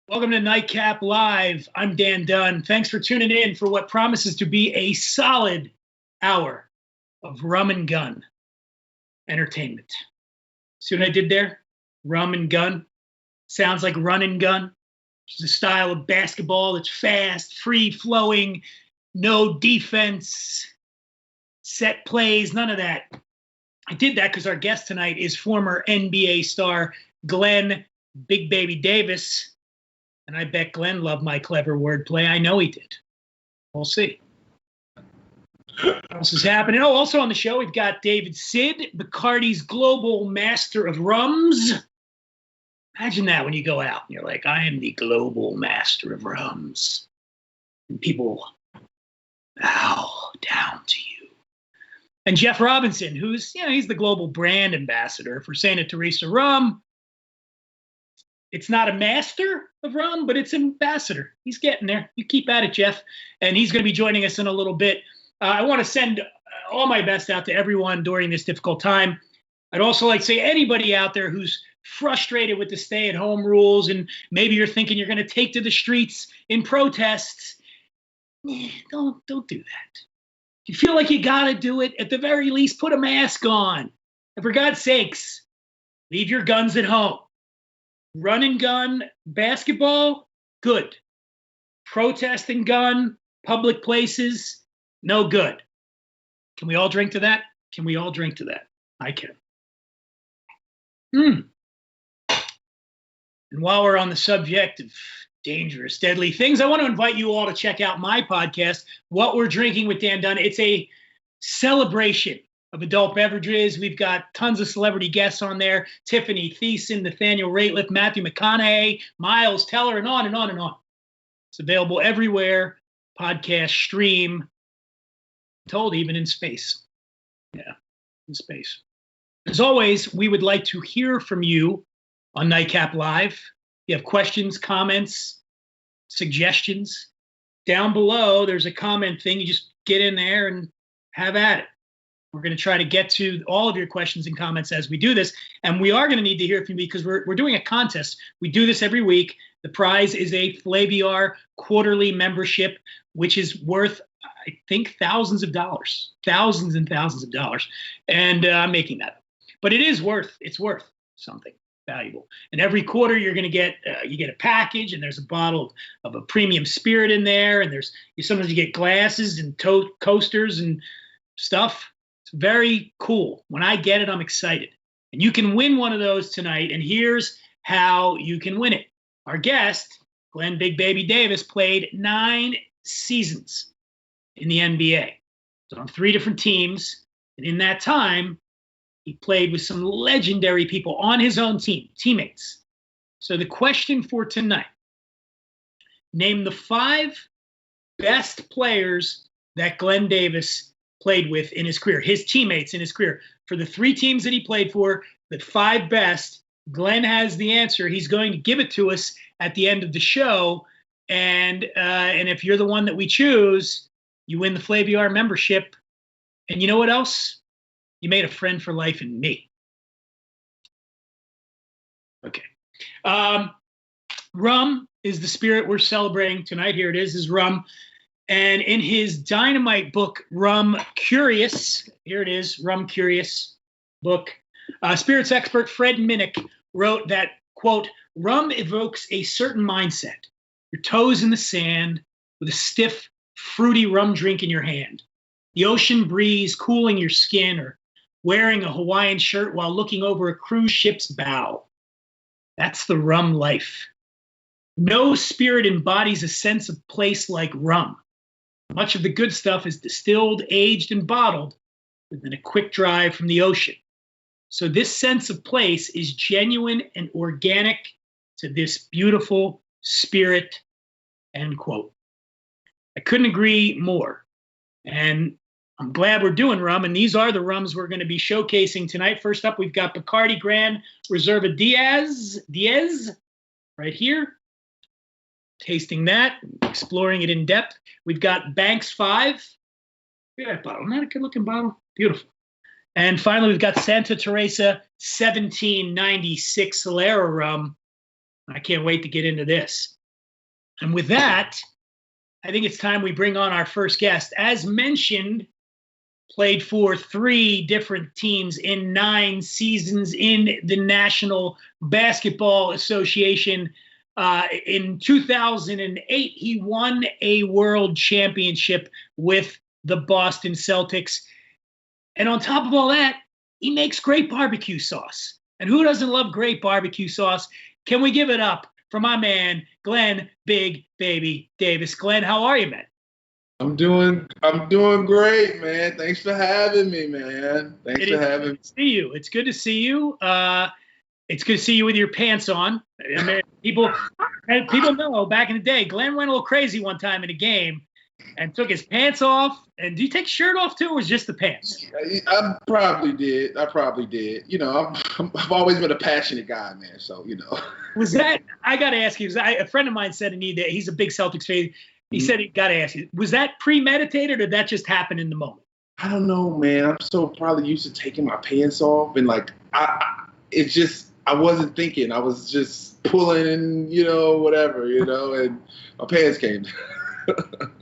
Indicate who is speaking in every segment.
Speaker 1: Welcome to NightCap Live. I'm Dan Dunn. Thanks for tuning in for what promises to be a solid hour of rum and gun entertainment. See what I did there? Rum and gun. Sounds like run and gun, which is a style of basketball that's fast, free-flowing, no defense, set plays, none of that. I did that because our guest tonight is former NBA star Glen Big Baby Davis. And I bet Glenn loved my clever wordplay. I know he did. We'll see. What else is happening? Oh, also on the show, we've got David Sid, Bacardi's global master of rums. Imagine that when you go out and you're like, I am the global master of rums. And people bow down to you. And Jeff Robinson, who's, he's the global brand ambassador for Santa Teresa Rum. It's not a master of rum, but it's ambassador. He's getting there. You keep at it, Jeff. And he's going to be joining us in a little bit. I want to send all my best out to everyone during this difficult time. I'd also like to say anybody out there who's frustrated with the stay-at-home rules and maybe you're thinking you're going to take to the streets in protests, don't do that. If you feel like you got to do it, at the very least, put a mask on. And for God's sakes, leave your guns at home. Run and gun, basketball, good. Protest and gun, public places, no good. Can we all drink to that? Can we all drink to that? I can. And while we're on the subject of dangerous, deadly things, I want to invite you all to check out my podcast, What We're Drinking with Dan Dunn. It's a celebration of adult beverages. We've got tons of celebrity guests on there. Tiffany Thiessen, Nathaniel Rateliff, Matthew McConaughey, Miles Teller, and on and on and on. It's available everywhere. Podcast, stream, I'm told even in space. Yeah, in space. As always, we would like to hear from you on NightCap Live. If you have questions, comments, suggestions, down below, there's a comment thing. You just get in there and have at it. We're going to try to get to all of your questions and comments as we do this. And we are going to need to hear from you because we're doing a contest. We do this every week. The prize is a Flaviar quarterly membership, which is worth, I think, thousands of dollars. Thousands and thousands of dollars. And I'm making that up. But it's worth something valuable. And every quarter you're going to get you get a package, and there's a bottle of a premium spirit in there, and sometimes you get glasses and coasters and stuff. It's very cool. When I get it, I'm excited. And you can win one of those tonight, and here's how you can win it. Our guest, Glen Big Baby Davis, played 9 seasons in the NBA. So on 3 different teams, and in that time, he played with some legendary people on his own team, teammates. So the question for tonight, name the 5 best players that Glen Davis played with in his career, his teammates in his career. For the 3 teams that he played for, the 5 best, Glen has the answer. He's going to give it to us at the end of the show. And if you're the one that we choose, you win the Flaviar membership. And you know what else? You made a friend for life in me. Okay. Rum is the spirit we're celebrating tonight. Here it is rum. And in his dynamite book, Rum Curious, here it is, Rum Curious book, spirits expert Fred Minnick wrote that, quote, rum evokes a certain mindset. Your toes in the sand with a stiff, fruity rum drink in your hand. The ocean breeze cooling your skin, or wearing a Hawaiian shirt while looking over a cruise ship's bow. That's the rum life. No spirit embodies a sense of place like rum. Much of the good stuff is distilled, aged, and bottled within a quick drive from the ocean. So this sense of place is genuine and organic to this beautiful spirit, end quote. I couldn't agree more. And I'm glad we're doing rum, and these are the rums we're going to be showcasing tonight. First up, we've got Bacardi Grand Reserva Diez, right here. Tasting that, exploring it in depth. We've got Banks 5. Look at that bottle. Isn't that a good-looking bottle? Beautiful. And finally, we've got Santa Teresa 1796 Solera rum. I can't wait to get into this. And with that, I think it's time we bring on our first guest. As mentioned, played for 3 different teams in 9 seasons in the National Basketball Association. In 2008, he won a world championship with the Boston Celtics. And on top of all that, he makes great barbecue sauce. And who doesn't love great barbecue sauce? Can we give it up for my man, Glen Big Baby Davis? Glen, how are you, man?
Speaker 2: I'm doing great, man. Thanks for having me, man. Thanks for having me.
Speaker 1: See you. It's good to see you. It's good to see you with your pants on. I mean, people know back in the day, Glen went a little crazy one time in a game and took his pants off. And do you take his shirt off too, or was just the pants?
Speaker 2: I probably did. You know, I've always been a passionate guy, man. So, you know.
Speaker 1: Was that, I got to ask you, a friend of mine said to me that he's a big Celtics fan. He said he got to ask you, was that premeditated or did that just happen in the moment?
Speaker 2: I don't know, man. I'm so probably used to taking my pants off, and like I wasn't thinking. I was just pulling and, you know, whatever, you know, and my pants came down.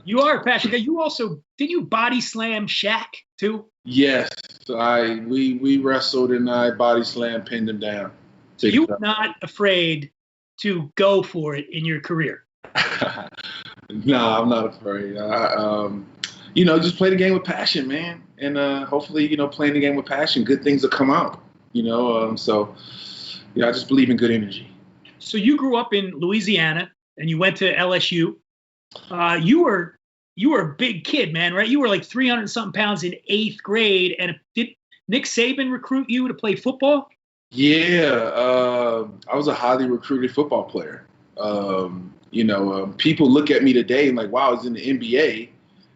Speaker 1: You are a passionate guy. You also, did you body slam Shaq too?
Speaker 2: Yes. We wrestled and I body slammed, pinned him down.
Speaker 1: So you were not afraid to go for it in your career?
Speaker 2: No, I'm not afraid. You know, just play the game with passion, man. And hopefully, you know, playing the game with passion, good things will come out, you know. So, yeah, I just believe in good energy.
Speaker 1: So you grew up in Louisiana and you went to LSU. You were a big kid, man, right? You were like 300 something pounds in 8th grade. And did Nick Saban recruit you to play football?
Speaker 2: Yeah, I was a highly recruited football player. You know, people look at me today and like, wow, he's in the NBA.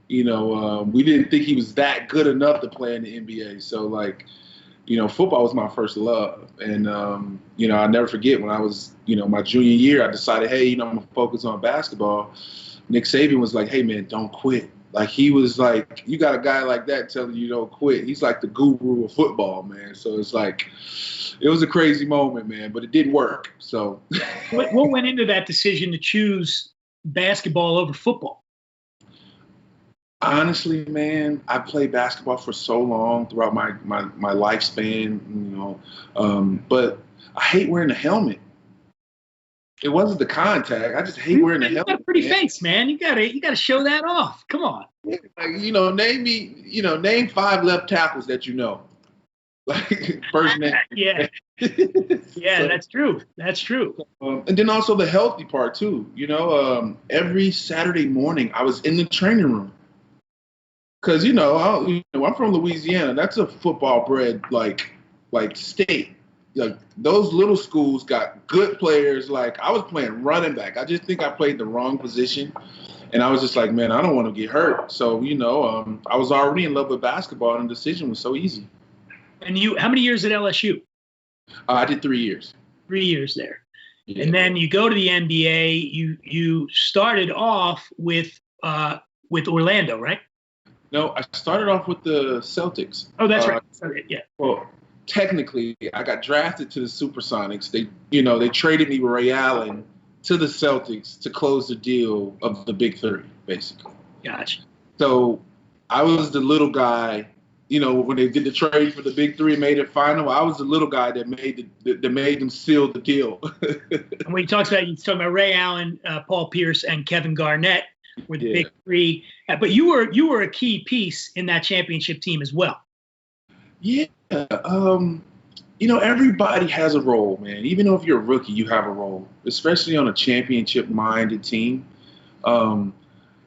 Speaker 2: You know, we didn't think he was that good enough to play in the NBA. So, like, you know, football was my first love. And, you know, I'll never forget when I was, you know, my junior year, I decided, hey, you know, I'm going to focus on basketball. Nick Saban was like, hey, man, don't quit. Like, he was like, you got a guy like that telling you don't quit. He's like the guru of football, man. So it's like, it was a crazy moment, man, but it did work. So
Speaker 1: what went into that decision to choose basketball over football?
Speaker 2: Honestly, man, I played basketball for so long throughout my lifespan, you know, but I hate wearing the helmet. It wasn't the contact. I just hate wearing the helmet.
Speaker 1: You got a pretty face, man. You gotta show that off. Come on.
Speaker 2: Yeah, like, you know, name 5 left tackles that you know. Like, first name.
Speaker 1: Yeah. Yeah, so, that's true. That's true.
Speaker 2: And then also the healthy part too. You know, every Saturday morning I was in the training room. Cause you know, I'm from Louisiana. That's a football bred like state. Like those little schools got good players. Like I was playing running back. I just think I played the wrong position, and I was just like, man, I don't want to get hurt. So you know, I was already in love with basketball, and the decision was so easy.
Speaker 1: And how many years at LSU?
Speaker 2: I did 3 years.
Speaker 1: 3 years there,
Speaker 2: yeah.
Speaker 1: And then you go to the NBA. You started off with Orlando, right?
Speaker 2: No, I started off with the Celtics.
Speaker 1: Oh, that's right. Yeah.
Speaker 2: Well, technically, I got drafted to the Supersonics. They traded me with Ray Allen to the Celtics to close the deal of the Big Three, basically.
Speaker 1: Gotcha.
Speaker 2: So I was the little guy. You know, when they did the trade for the Big Three and made it final, I was the little guy that made them seal the deal.
Speaker 1: And when you talking about Ray Allen, Paul Pierce, and Kevin Garnett. With the Big Three, but you were a key piece in that championship team as well.
Speaker 2: Yeah, you know, everybody has a role, man. Even though if you're a rookie, you have a role, especially on a championship-minded team. And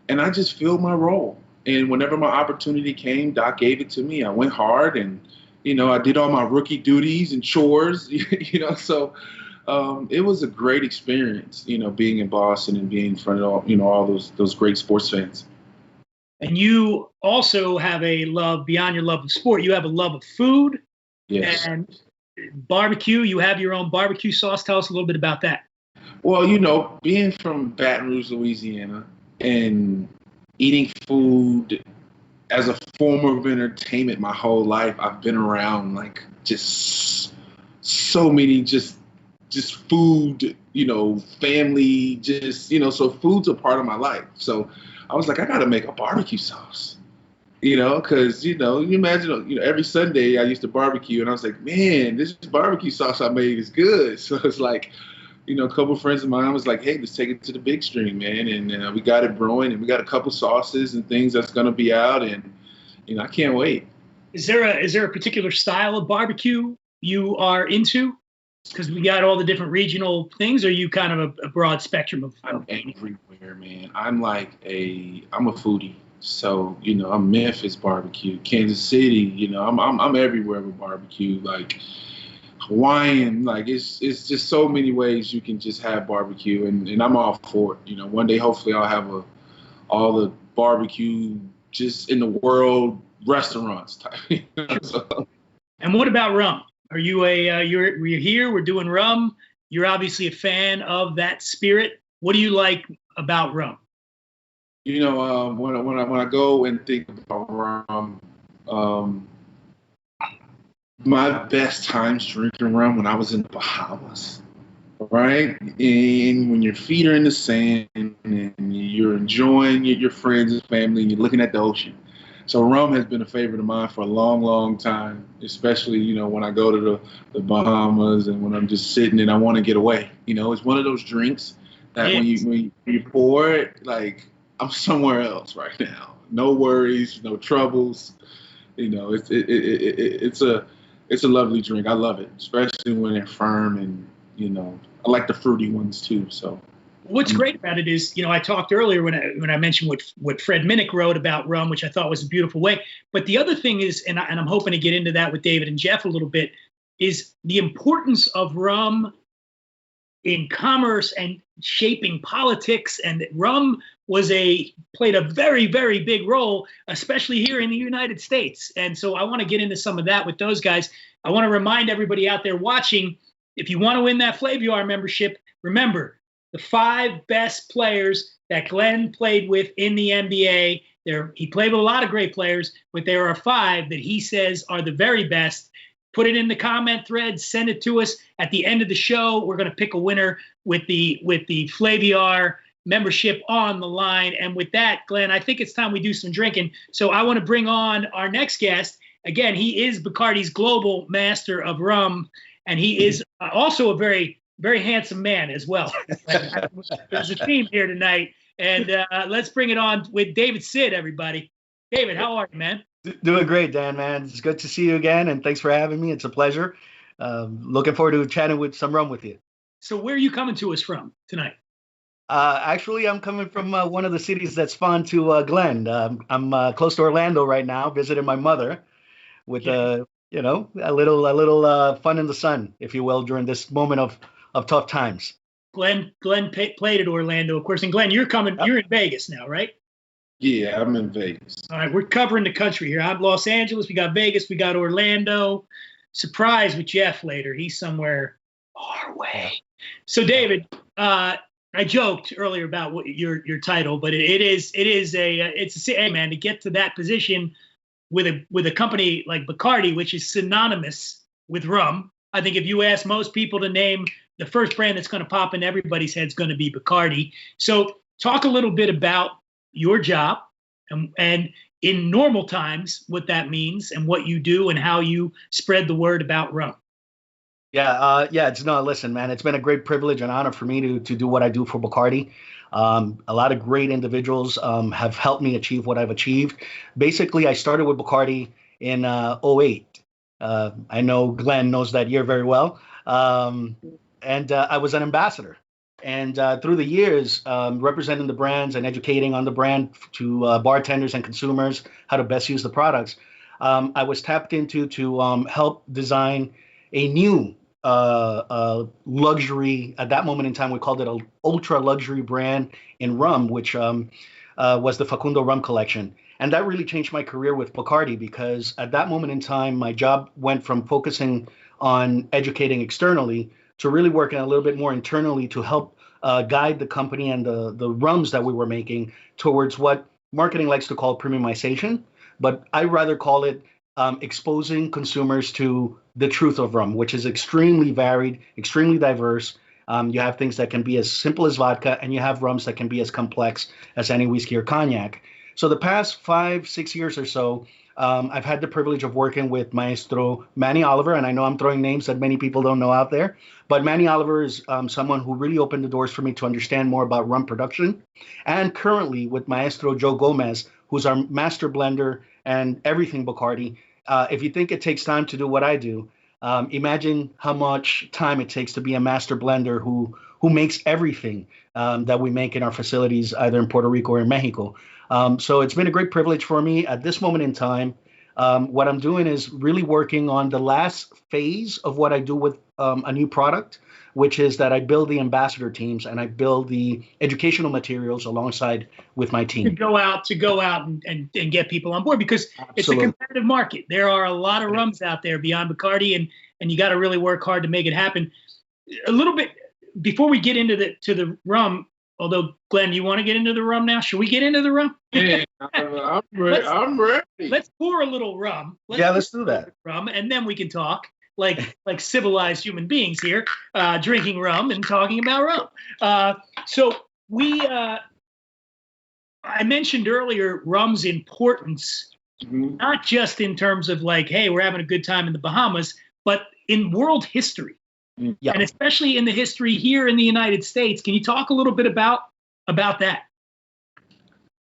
Speaker 2: I just filled my role. And whenever my opportunity came, Doc gave it to me. I went hard, and you know, I did all my rookie duties and chores. You know, so. It was a great experience, you know, being in Boston and being in front of all those great sports fans.
Speaker 1: And you also have a love beyond your love of sport. You have a love of food,
Speaker 2: yes,
Speaker 1: and barbecue. You have your own barbecue sauce. Tell us a little bit about that.
Speaker 2: Well, you know, being from Baton Rouge, Louisiana, and eating food as a form of entertainment my whole life, I've been around like just so many just just food, family, just, so food's a part of my life. So I was like, I got to make a barbecue sauce, because, you imagine, every Sunday I used to barbecue, and I was like, man, this barbecue sauce I made is good. So it's like, a couple of friends of mine was like, hey, let's take it to the big stream, man. And we got it brewing, and we got a couple sauces and things that's going to be out. And, I can't wait.
Speaker 1: Is there a particular style of barbecue you are into? Because we got all the different regional things. Or are you kind of a broad spectrum of?
Speaker 2: I'm everywhere, man. I'm a foodie. So, I'm Memphis barbecue, Kansas City, I'm everywhere with barbecue, like Hawaiian, like it's just so many ways you can just have barbecue, and I'm all for it. One day hopefully I'll have all the barbecue just in the world restaurants type. So.
Speaker 1: And what about rum? Are you you're here, we're doing rum. You're obviously a fan of that spirit. What do you like about rum?
Speaker 2: When I go and think about rum, my best times drinking rum when I was in the Bahamas, right? And when your feet are in the sand and you're enjoying your friends and family and you're looking at the ocean. So rum has been a favorite of mine for a long, long time, especially, when I go to the Bahamas and when I'm just sitting and I want to get away. It's one of those drinks that when you pour it, like, I'm somewhere else right now. No worries, no troubles. It's a lovely drink. I love it, especially when they're firm, and I like the fruity ones too. So
Speaker 1: what's great about it is, I talked earlier when I mentioned what Fred Minnick wrote about rum, which I thought was a beautiful way. But the other thing is, and I'm hoping to get into that with David and Jeff a little bit, is the importance of rum in commerce and shaping politics. And rum played a very, very big role, especially here in the United States. And so I want to get into some of that with those guys. I want to remind everybody out there watching, if you want to win that Flaviar membership, remember the 5 best players that Glen played with in the NBA. He played with a lot of great players, but there are 5 that he says are the very best. Put it in the comment thread, send it to us. At the end of the show, we're going to pick a winner with the Flaviar membership on the line. And with that, Glen, I think it's time we do some drinking. So I want to bring on our next guest. Again, he is Bacardi's global master of rum, and he is also a very, very handsome man as well. There's a theme here tonight. And let's bring it on with David Sid, everybody. David, how are you, man?
Speaker 3: Doing great, Dan, man. It's good to see you again, and thanks for having me. It's a pleasure. Looking forward to chatting with some rum with you.
Speaker 1: So where are you coming to us from tonight?
Speaker 3: Actually, I'm coming from one of the cities that's fun to Glen. I'm close to Orlando right now, visiting my mother with a little fun in the sun, if you will, during this moment of tough times.
Speaker 1: Glen played at Orlando, of course. And Glen, you're in Vegas now, right?
Speaker 2: Yeah, I'm in Vegas.
Speaker 1: All right, we're covering the country here. I'm Los Angeles. We got Vegas. We got Orlando. Surprise with Jeff later. He's somewhere far away. So, David, I joked earlier about what your title, but it's a hey man, to get to that position with a company like Bacardi, which is synonymous with rum. I think if you ask most people to name the first brand that's going to pop in everybody's head, is going to be Bacardi. So, talk a little bit about your job and in normal times what that means and what you do and how you spread the word about rum.
Speaker 3: Listen, man, it's been a great privilege and honor for me to do what I do for Bacardi. A lot of great individuals have helped me achieve what I've achieved. Basically, I started with Bacardi in 2008. I know Glen knows that year very well. And I was an ambassador. And through the years, representing the brands and educating on the brand to bartenders and consumers how to best use the products, I was tapped into to help design a new luxury. At that moment in time, we called it an ultra luxury brand in rum, which was the Facundo Rum Collection. And that really changed my career with Bacardi, because at that moment in time, my job went from focusing on educating externally to really working a little bit more internally to help guide the company and the rums that we were making towards what marketing likes to call premiumization. But I rather call it exposing consumers to the truth of rum, which is extremely varied, extremely diverse. You have things that can be as simple as vodka, and you have rums that can be as complex as any whiskey or cognac. So the past 5, 6 years or so, I've had the privilege of working with Maestro Manny Oliver, and I know I'm throwing names that many people don't know out there, but Manny Oliver is someone who really opened the doors for me to understand more about rum production. And currently with Maestro Joe Gomez, who's our master blender and everything Bacardi. If you think it takes time to do what I do, imagine how much time it takes to be a master blender who makes everything that we make in our facilities, either in Puerto Rico or in Mexico. So it's been a great privilege for me at this moment in time. What I'm doing is really working on the last phase of what I do with a new product, which is that I build the ambassador teams and I build the educational materials alongside with my team.
Speaker 1: To go out and get people on board, because
Speaker 3: Absolutely.
Speaker 1: It's a competitive market. There are a lot of rums out there beyond Bacardi, and you got to really work hard to make it happen. A little bit before we get into the rum, although Glenn, you want to get into the rum now? Should we get into the rum?
Speaker 2: Yeah, I'm ready.
Speaker 1: Let's pour a little rum.
Speaker 3: Let's do that.
Speaker 1: Rum, and then we can talk like civilized human beings here, drinking rum and talking about rum. So I mentioned earlier rum's importance, not just in terms of like, hey, we're having a good time in the Bahamas, but in world history, and especially in the history here in the United States. Can you talk a little bit about that?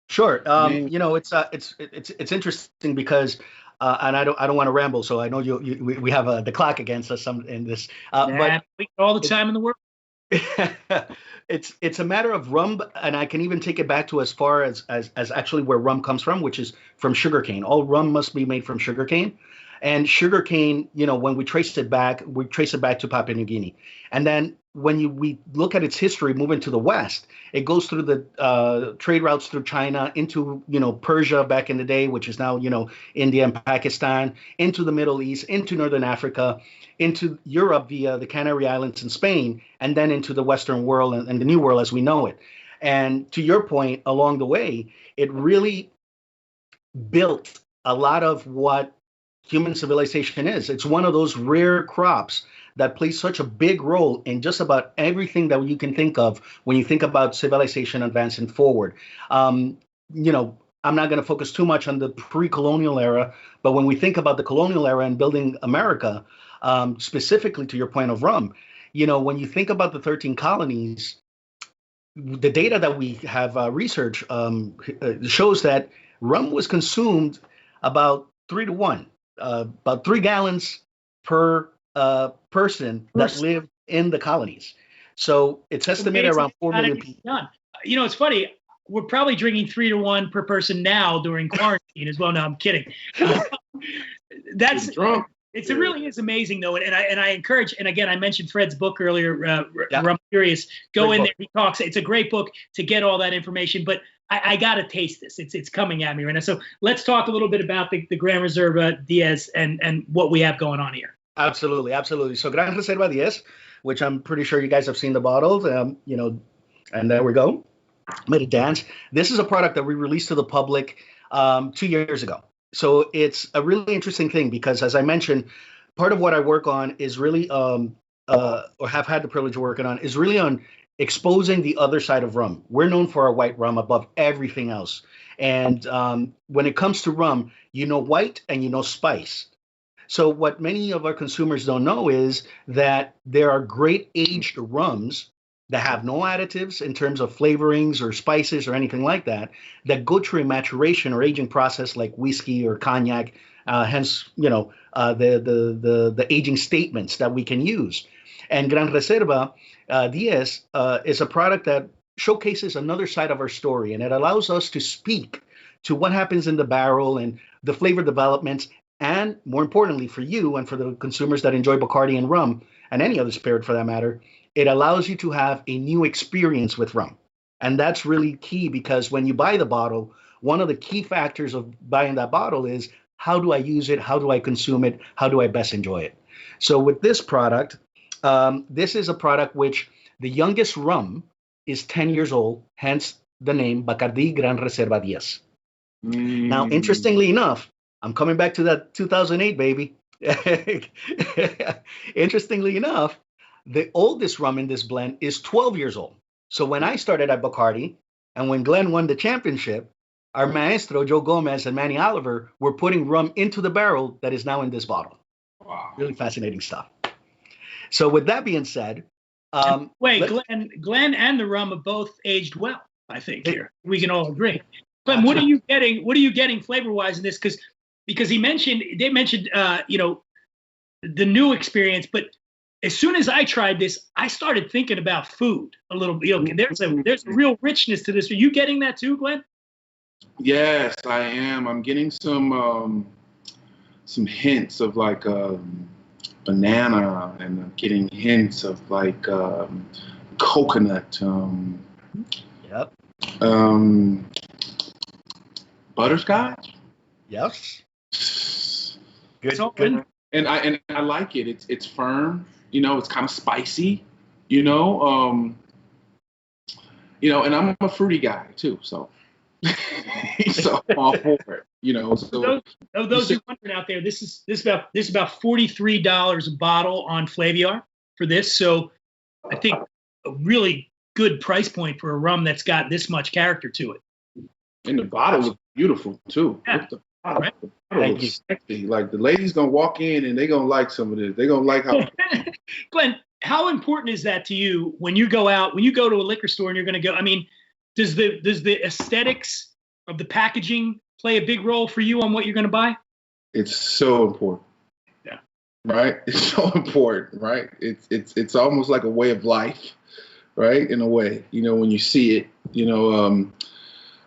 Speaker 3: Sure. It's interesting because, and I don't want to ramble, so I know we have the clock against us in this. But
Speaker 1: we got all the time in the world.
Speaker 3: It's a matter of rum, and I can even take it back to as far as actually where rum comes from, which is from sugarcane. All rum must be made from sugarcane. And sugarcane, when we trace it back to Papua New Guinea. And then when we look at its history moving to the west, it goes through the trade routes through China into, Persia back in the day, which is now, India and Pakistan, into the Middle East, into Northern Africa, into Europe via the Canary Islands and Spain, and then into the Western world and the New World as we know it. And to your point, along the way, it really built a lot of what human civilization is. It's one of those rare crops that plays such a big role in just about everything that you can think of when you think about civilization advancing forward. I'm not going to focus too much on the pre-colonial era, but when we think about the colonial era and building America, specifically to your point of rum, when you think about the 13 colonies, the data that we have researched shows that rum was consumed about 3 to 1. About 3 gallons per person that lived in the colonies. So it's estimated around 4 million people.
Speaker 1: It's funny. We're probably drinking 3 to 1 per person now during quarantine as well. No, I'm kidding. It really is amazing though, and I encourage. And again, I mentioned Fred's book earlier, Rum Curious. Go in there. He talks. It's a great book to get all that information. But I got to taste this. It's coming at me right now. So let's talk a little bit about the Gran Reserva Diez and what we have going on here.
Speaker 3: Absolutely. So Gran Reserva Diez, which I'm pretty sure you guys have seen the bottles, and there we go. Made it dance. This is a product that we released to the public 2 years ago. So it's a really interesting thing because, as I mentioned, part of what I work on is really, or have had the privilege of working on, is really on exposing the other side of rum. We're known for our white rum above everything else. And when it comes to rum, white and spice. So what many of our consumers don't know is that there are great aged rums that have no additives in terms of flavorings or spices or anything like that go through a maturation or aging process like whiskey or cognac, hence, the aging statements that we can use. And Gran Reserva Diez is a product that showcases another side of our story, and it allows us to speak to what happens in the barrel and the flavor developments, and more importantly for you and for the consumers that enjoy Bacardi and rum, and any other spirit for that matter, it allows you to have a new experience with rum. And that's really key because when you buy the bottle, one of the key factors of buying that bottle is, how do I use it? How do I consume it? How do I best enjoy it? So with this product, this is a product which the youngest rum is 10 years old, hence the name Bacardi Gran Reserva Diez. Now, interestingly enough, I'm coming back to that 2008, baby. Interestingly enough, the oldest rum in this blend is 12 years old. So when I started at Bacardi and when Glenn won the championship, our maestro, Joe Gomez and Manny Oliver, were putting rum into the barrel that is now in this bottle.
Speaker 2: Wow.
Speaker 3: Really fascinating stuff. So with that being said,
Speaker 1: Glenn and the rum are both aged well, I think here. We can all agree. Glenn, what are you getting flavor-wise in this? Because they mentioned the new experience, but as soon as I tried this, I started thinking about food a little bit. There's a real richness to this. Are you getting that too, Glenn?
Speaker 2: Yes, I am. I'm getting some hints of like banana, and I'm getting hints of like coconut.
Speaker 3: Yep.
Speaker 2: Butterscotch.
Speaker 3: Yes.
Speaker 1: Good.
Speaker 2: And I like it. It's firm. It's kind of spicy. And I'm a fruity guy too. So. So I'm all for it. So
Speaker 1: those who are wondering out there, this is about $43 a bottle on Flaviar for this. So I think a really good price point for a rum that's got this much character to it.
Speaker 2: And the bottle looks beautiful too.
Speaker 1: Yeah.
Speaker 2: The bottle
Speaker 3: Thank you.
Speaker 2: sexy. Like the ladies gonna walk in and they gonna like some of this. They gonna like how.
Speaker 1: Glenn, how important is that to you when you go out, when you go to a liquor store and you're going to go? I mean, does the aesthetics of the packaging play a big role for you on what you're going to buy?
Speaker 2: It's so important.
Speaker 1: Yeah.
Speaker 2: Right. It's so important. Right. It's almost like a way of life. Right. In a way, when you see it,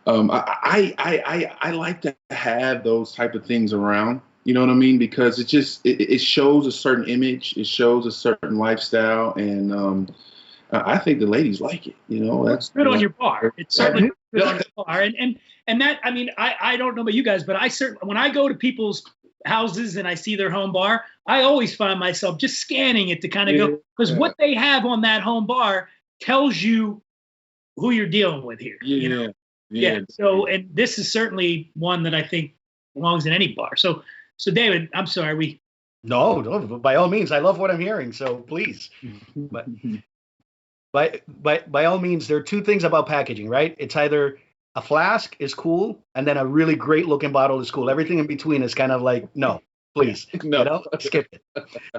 Speaker 2: I like to have those type of things around. You know what I mean? Because it shows a certain image, it shows a certain lifestyle, and I think the ladies like it.
Speaker 1: That's good on your bar. It's certainly good on your bar, and that, I mean, I don't know about you guys, but I certainly, when I go to people's houses and I see their home bar, I always find myself just scanning it to kind of go, because what they have on that home bar tells you who you're dealing with here. Yeah. So, and this is certainly one that I think belongs in any bar. So David, I'm sorry.
Speaker 3: No, by all means, I love what I'm hearing. So please, but by all means, there are two things about packaging, right? It's either a flask is cool, and then a really great looking bottle is cool. Everything in between is kind of like, no, please,
Speaker 2: no,
Speaker 3: skip it.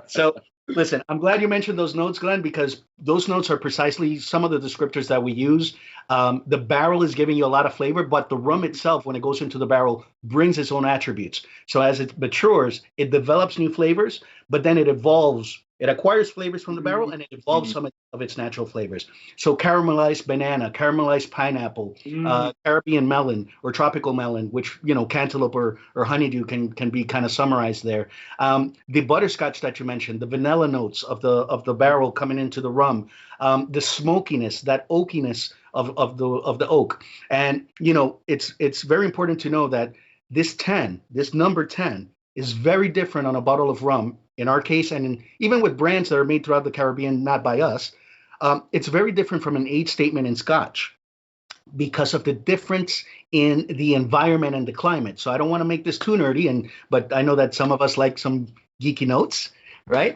Speaker 3: So listen, I'm glad you mentioned those notes, Glenn, because those notes are precisely some of the descriptors that we use. The barrel is giving you a lot of flavor, but the rum itself, when it goes into the barrel, brings its own attributes. So as it matures, it develops new flavors, but then it evolves. It acquires flavors from the barrel, and it evolves some of its natural flavors. So caramelized banana, caramelized pineapple, Caribbean melon or tropical melon, which, cantaloupe or honeydew can be kind of summarized there. The butterscotch that you mentioned, the vanilla notes of the barrel coming into the rum, the smokiness, that oakiness of the oak. And, it's very important to know that this number 10, is very different on a bottle of rum, in our case, and even with brands that are made throughout the Caribbean, not by us. It's very different from an age statement in Scotch because of the difference in the environment and the climate. So I don't want to make this too nerdy, but I know that some of us like some geeky notes, right?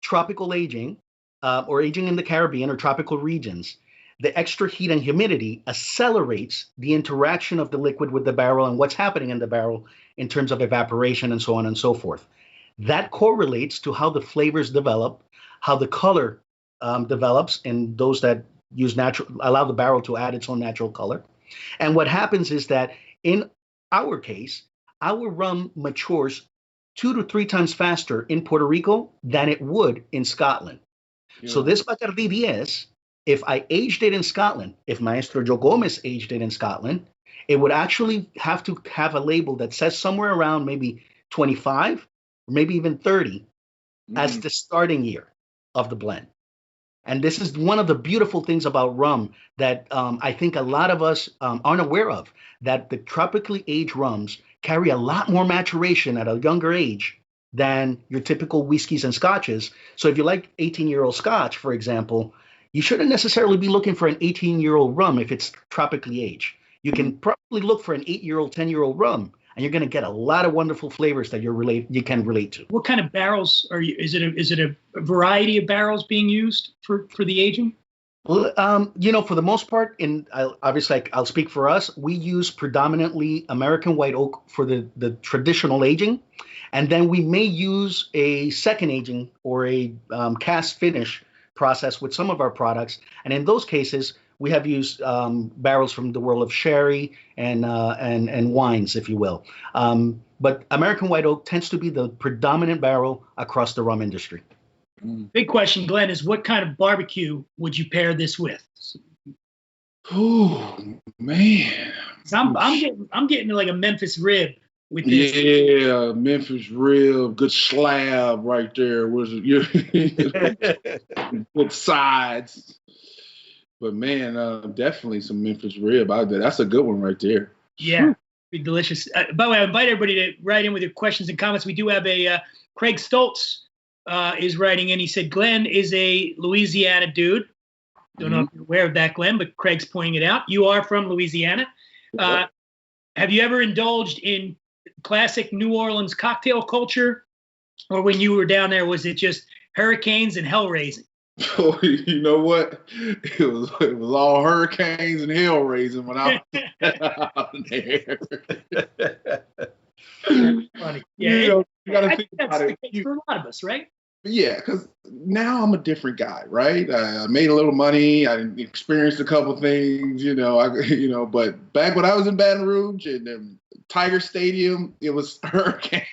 Speaker 3: Tropical aging or aging in the Caribbean or tropical regions, the extra heat and humidity accelerates the interaction of the liquid with the barrel and what's happening in the barrel in terms of evaporation and so on and so forth. That correlates to how the flavors develop, how the color develops in those that allow the barrel to add its own natural color. And what happens is that in our case, our rum matures 2 to 3 times faster in Puerto Rico than it would in Scotland. Yeah. So this Bacardi 10, if I aged it in Scotland, if Maestro Joe Gomez aged it in Scotland, it would actually have to have a label that says somewhere around maybe 25 or maybe even 30 as the starting year of the blend. And this is one of the beautiful things about rum that I think a lot of us aren't aware of, that the tropically aged rums carry a lot more maturation at a younger age than your typical whiskeys and scotches. So if you like 18-year-old scotch, for example, you shouldn't necessarily be looking for an 18-year-old rum if it's tropically aged. You can probably look for an 8-year-old, 10-year-old rum, and you're going to get a lot of wonderful flavors that you can relate to.
Speaker 1: What kind of barrels are you? Is it a variety of barrels being used for the aging?
Speaker 3: Well, for the most part, I'll speak for us. We use predominantly American white oak for the traditional aging, and then we may use a second aging or a cast finish process with some of our products. And in those cases, we have used barrels from the world of sherry and wines, if you will. But American white oak tends to be the predominant barrel across the rum industry.
Speaker 1: Big question, Glenn, is what kind of barbecue would you pair this with?
Speaker 2: Oh man,
Speaker 1: I'm getting like a Memphis rib with this.
Speaker 2: Yeah, Memphis rib, good slab right there. Was it good sides? But man, definitely some Memphis rib. That's a good one right there.
Speaker 1: Yeah, be delicious. By the way, I invite everybody to write in with your questions and comments. We do have a Craig Stoltz. Is writing in. He said, Glenn is a Louisiana dude. Don't know if you're aware of that, Glenn, but Craig's pointing it out. You are from Louisiana. Have you ever indulged in classic New Orleans cocktail culture? Or when you were down there, was it just hurricanes and hell raising?
Speaker 2: Oh, you know what? It was all hurricanes and hell raising when I was down there.
Speaker 1: Funny.
Speaker 2: Yeah, you gotta think about it.
Speaker 1: For a lot of us, right?
Speaker 2: Yeah, because now I'm a different guy, right? I made a little money. I experienced a couple things, But back when I was in Baton Rouge and Tiger Stadium, it was hurricane.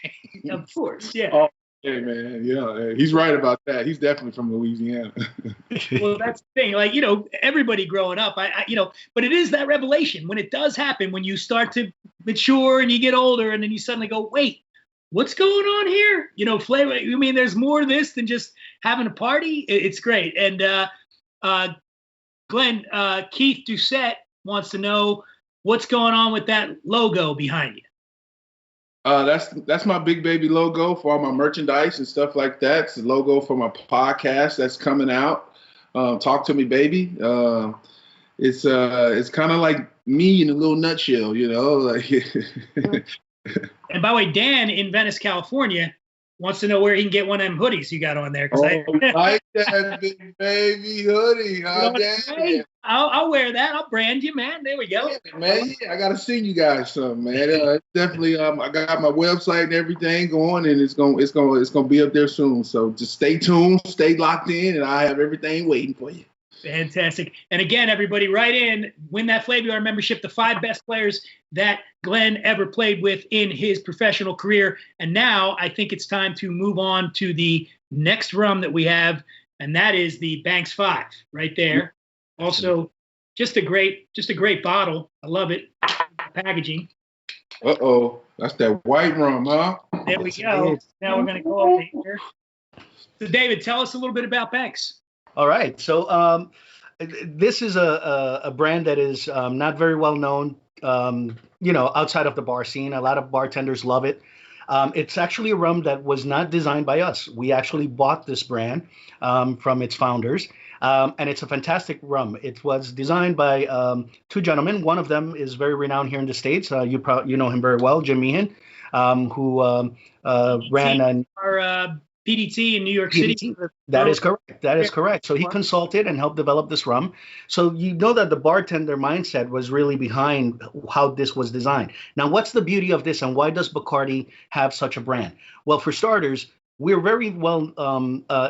Speaker 1: Of course, yeah.
Speaker 2: Oh, hey man, yeah, he's right about that. He's definitely from Louisiana.
Speaker 1: Well, that's the thing. Like, everybody growing up, but it is that revelation when it does happen, when you start to mature and you get older, and then you suddenly go, wait, what's going on here? Flavor. I mean, there's more to this than just having a party. It's great. And Glenn, Keith Doucette wants to know what's going on with that logo behind you.
Speaker 2: That's my big baby logo for all my merchandise and stuff like that. It's the logo for my podcast that's coming out. Talk to me, baby. It's kind of like me in a little nutshell,
Speaker 1: And by the way, Dan in Venice, California, wants to know where he can get one of them hoodies you got on there.
Speaker 2: I like that big baby hoodie.
Speaker 1: I'll wear that. I'll brand you, man. There we go.
Speaker 2: Yeah, man, I got to send you guys something, man. Definitely, I got my website and everything going, and it's gonna be up there soon. So just stay tuned, stay locked in, and I have everything waiting for you.
Speaker 1: Fantastic. And again, everybody, write in, win that Flaviar membership, the 5 best players that Glenn ever played with in his professional career. And now I think it's time to move on to the next rum that we have, and that is the Banks 5 right there. Also, just a great bottle. I love it. Packaging.
Speaker 2: Uh-oh. That's that white rum, huh?
Speaker 1: There we go. Now we're going to go over here. So, David, tell us a little bit about Banks.
Speaker 3: All right. So this is a brand that is not very well known, outside of the bar scene. A lot of bartenders love it. It's actually a rum that was not designed by us. We actually bought this brand from its founders, and it's a fantastic rum. It was designed by 2 gentlemen. One of them is very renowned here in the States. You know him very well, Jim Meehan, who ran our
Speaker 1: PDT in New York City.
Speaker 3: That is correct. That is correct. So he consulted and helped develop this rum. So that the bartender mindset was really behind how this was designed. Now, what's the beauty of this, and why does Bacardi have such a brand? Well, for starters, we're very well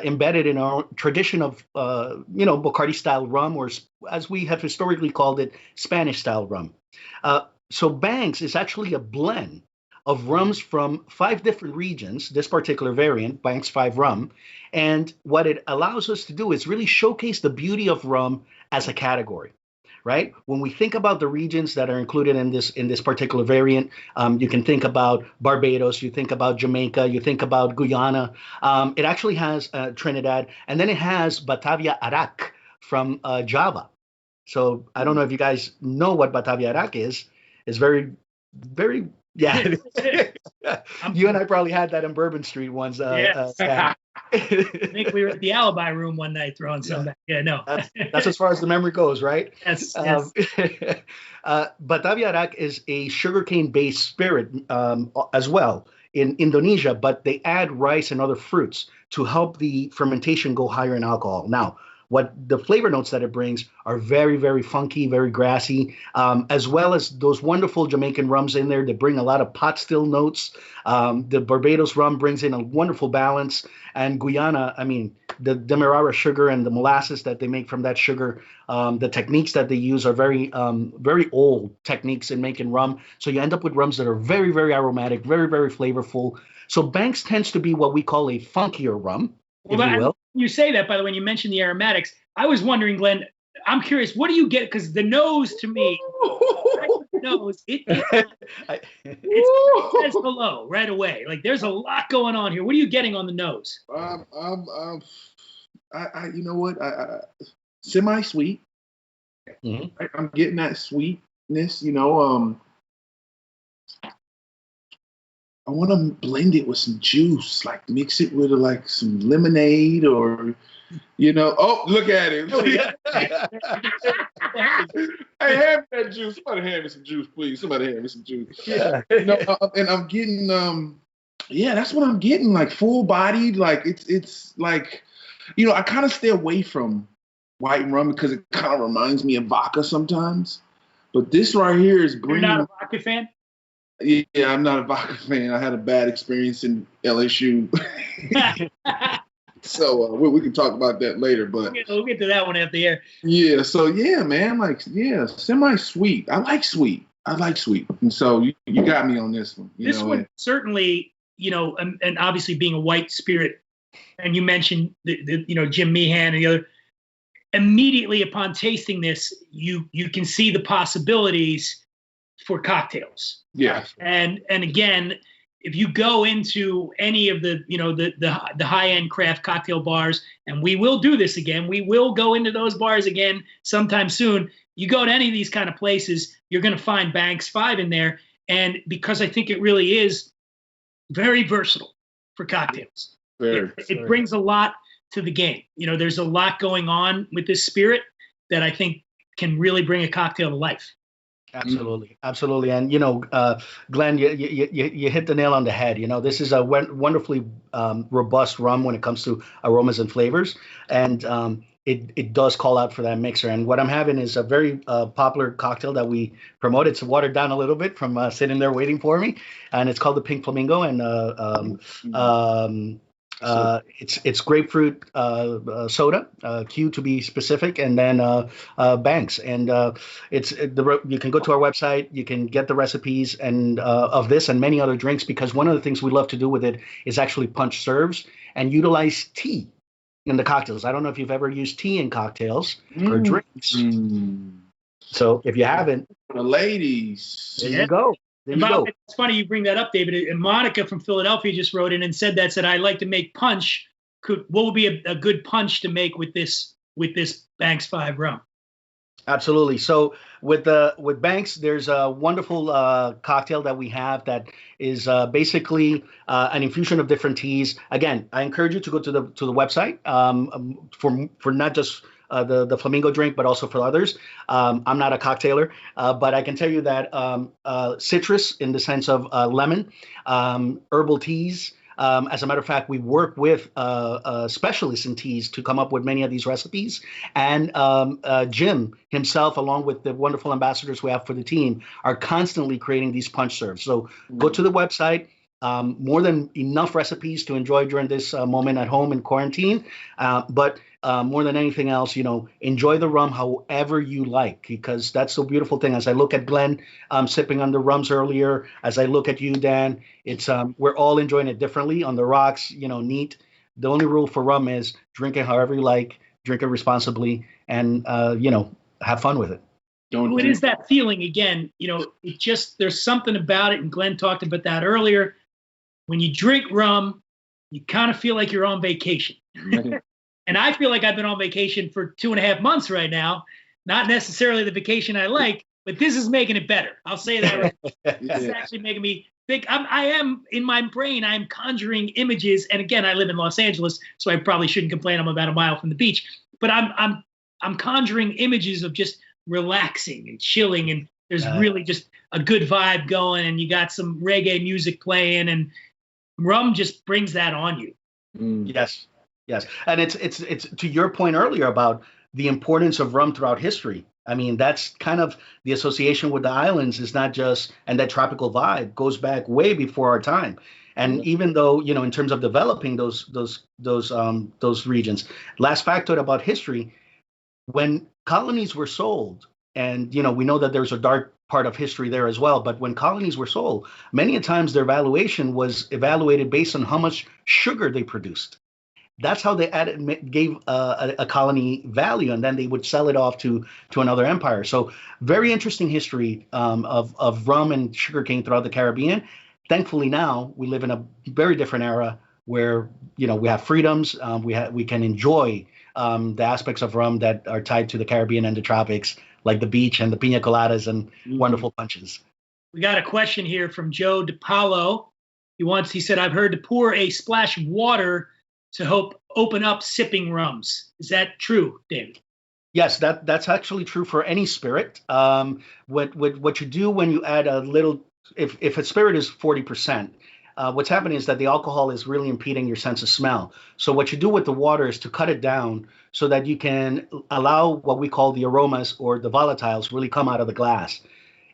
Speaker 3: embedded in our tradition of, Bacardi style rum, or as we have historically called it, Spanish style rum. So Banks is actually a blend of rums from 5 different regions, this particular variant, Banks 5 rum. And what it allows us to do is really showcase the beauty of rum as a category, right? When we think about the regions that are included in this particular variant, you can think about Barbados, you think about Jamaica, you think about Guyana. It actually has Trinidad, and then it has Batavia Arak from Java. So I don't know if you guys know what Batavia Arak is. It's very, very Yeah. You and I probably had that in Bourbon Street once.
Speaker 1: Yes.
Speaker 3: Sam.
Speaker 1: I think we were at the Alibi Room one night throwing some back. Yeah, no.
Speaker 3: That's as far as the memory goes, right?
Speaker 1: Yes.
Speaker 3: But Tabiarak is a sugarcane-based spirit as well in Indonesia, but they add rice and other fruits to help the fermentation go higher in alcohol. Now, what the flavor notes that it brings are very, very funky, very grassy, as well as those wonderful Jamaican rums in there that bring a lot of pot still notes. The Barbados rum brings in a wonderful balance. And Guyana, I mean, the Demerara sugar and the molasses that they make from that sugar, the techniques that they use are very, very old techniques in making rum. So you end up with rums that are very, very aromatic, very, very flavorful. So Banks tends to be what we call a funkier rum, if you will.
Speaker 1: You say that, by the way, when you mentioned the aromatics, I was wondering, Glenn, I'm curious, what do you get? Because the nose to me, it says hello right away. Like there's a lot going on here. What are you getting on the nose?
Speaker 2: You know what? Semi-sweet.
Speaker 3: Mm-hmm.
Speaker 2: I'm getting that sweetness, you know. I want to blend it with some juice, like mix it with like some lemonade or, you know. Oh, look at him. Hey, hand me that juice. Somebody hand me some juice, please. Somebody hand me some juice.
Speaker 3: Yeah.
Speaker 2: You know, and I'm getting, that's what I'm getting, like full bodied. Like it's like, you know, I kind of stay away from white rum because it kind of reminds me of vodka sometimes. But this right here is bringing.
Speaker 1: You're not a vodka fan?
Speaker 2: Yeah, I'm not a vodka fan. I had a bad experience in LSU. So we can talk about that later. But
Speaker 1: we'll get to that one after the air.
Speaker 2: Yeah, so yeah, man, like, yeah, semi-sweet. I like sweet. And so you got me on this one.
Speaker 1: This one certainly, you know, and obviously being a white spirit, and you mentioned the you know, Jim Meehan and the other. Immediately upon tasting this, you can see the possibilities for cocktails.
Speaker 2: Yeah.
Speaker 1: And again, if you go into any of the, you know, the high-end craft cocktail bars, and we will do this again, we will go into those bars again sometime soon. You go to any of these kind of places, you're going to find Banks 5 in there. And because I think it really is very versatile for cocktails. It brings a lot to the game. You know, there's a lot going on with this spirit that I think can really bring a cocktail to life.
Speaker 3: Absolutely. And, you know, Glenn, you hit the nail on the head. You know, this is a wonderfully robust rum when it comes to aromas and flavors. And it does call out for that mixer. And what I'm having is a very popular cocktail that we promote. It's watered down a little bit from sitting there waiting for me. And it's called the Pink Flamingo. And it's grapefruit soda, Q to be specific, and then Banks. And you can go to our website, you can get the recipes and of this and many other drinks, because one of the things we love to do with it is actually punch serves and utilize tea in the cocktails. I don't know if you've ever used tea in cocktails or drinks. So if you haven't,
Speaker 2: the ladies,
Speaker 3: there you go.
Speaker 1: It's funny you bring that up, David. And Monica from Philadelphia just wrote in and said I'd like to make punch. What would be a good punch to make with this Banks 5 rum?
Speaker 3: Absolutely. So with Banks, there's a wonderful cocktail that we have that is basically an infusion of different teas. Again, I encourage you to go to the website for not just the flamingo drink, but also for others. I'm not a cocktailer, but I can tell you that citrus, in the sense of lemon, herbal teas. As a matter of fact, we work with specialists in teas to come up with many of these recipes. And Jim himself, along with the wonderful ambassadors we have for the team, are constantly creating these punch serves. So go to the website. More than enough recipes to enjoy during this moment at home in quarantine. But more than anything else, you know, enjoy the rum however you like, because that's the beautiful thing. As I look at Glenn sipping on the rums earlier, as I look at you, Dan, it's we're all enjoying it differently. On the rocks, you know, neat. The only rule for rum is drink it however you like, drink it responsibly, and you know, have fun with it.
Speaker 1: It is that feeling again, you know, it just, there's something about it, and Glenn talked about that earlier. When you drink rum, you kind of feel like you're on vacation. And I feel like I've been on vacation for 2.5 months right now. Not necessarily the vacation I like, but this is making it better. I'll say that. Right. This is
Speaker 2: Yeah.
Speaker 1: actually making me think. I am in my brain. I'm conjuring images, and again, I live in Los Angeles, so I probably shouldn't complain. I'm about a mile from the beach, but I'm conjuring images of just relaxing and chilling, and there's really just a good vibe going, and you got some reggae music playing, and rum just brings that on you.
Speaker 3: Yes, and it's to your point earlier about the importance of rum throughout history. I mean, that's kind of the association with the islands is not just, and that tropical vibe goes back way before our time. And even though, in terms of developing those regions, last factoid about history, when colonies were sold, and we know that there's a dark part of history there as well, but when colonies were sold, many a times their valuation was evaluated based on how much sugar they produced. That's how they gave a colony value, and then they would sell it off to another empire. So very interesting history of rum and sugarcane throughout the Caribbean. Thankfully, now we live in a very different era where we have freedoms. We can enjoy the aspects of rum that are tied to the Caribbean and the tropics, like the beach and the pina coladas and wonderful punches.
Speaker 1: We got a question here from Joe DiPaolo. He said, I've heard to pour a splash of water to open up sipping rums. Is that true, David?
Speaker 3: Yes, that's actually true for any spirit. What you do when you add a little, if a spirit is 40%, what's happening is that the alcohol is really impeding your sense of smell. So what you do with the water is to cut it down so that you can allow what we call the aromas or the volatiles really come out of the glass.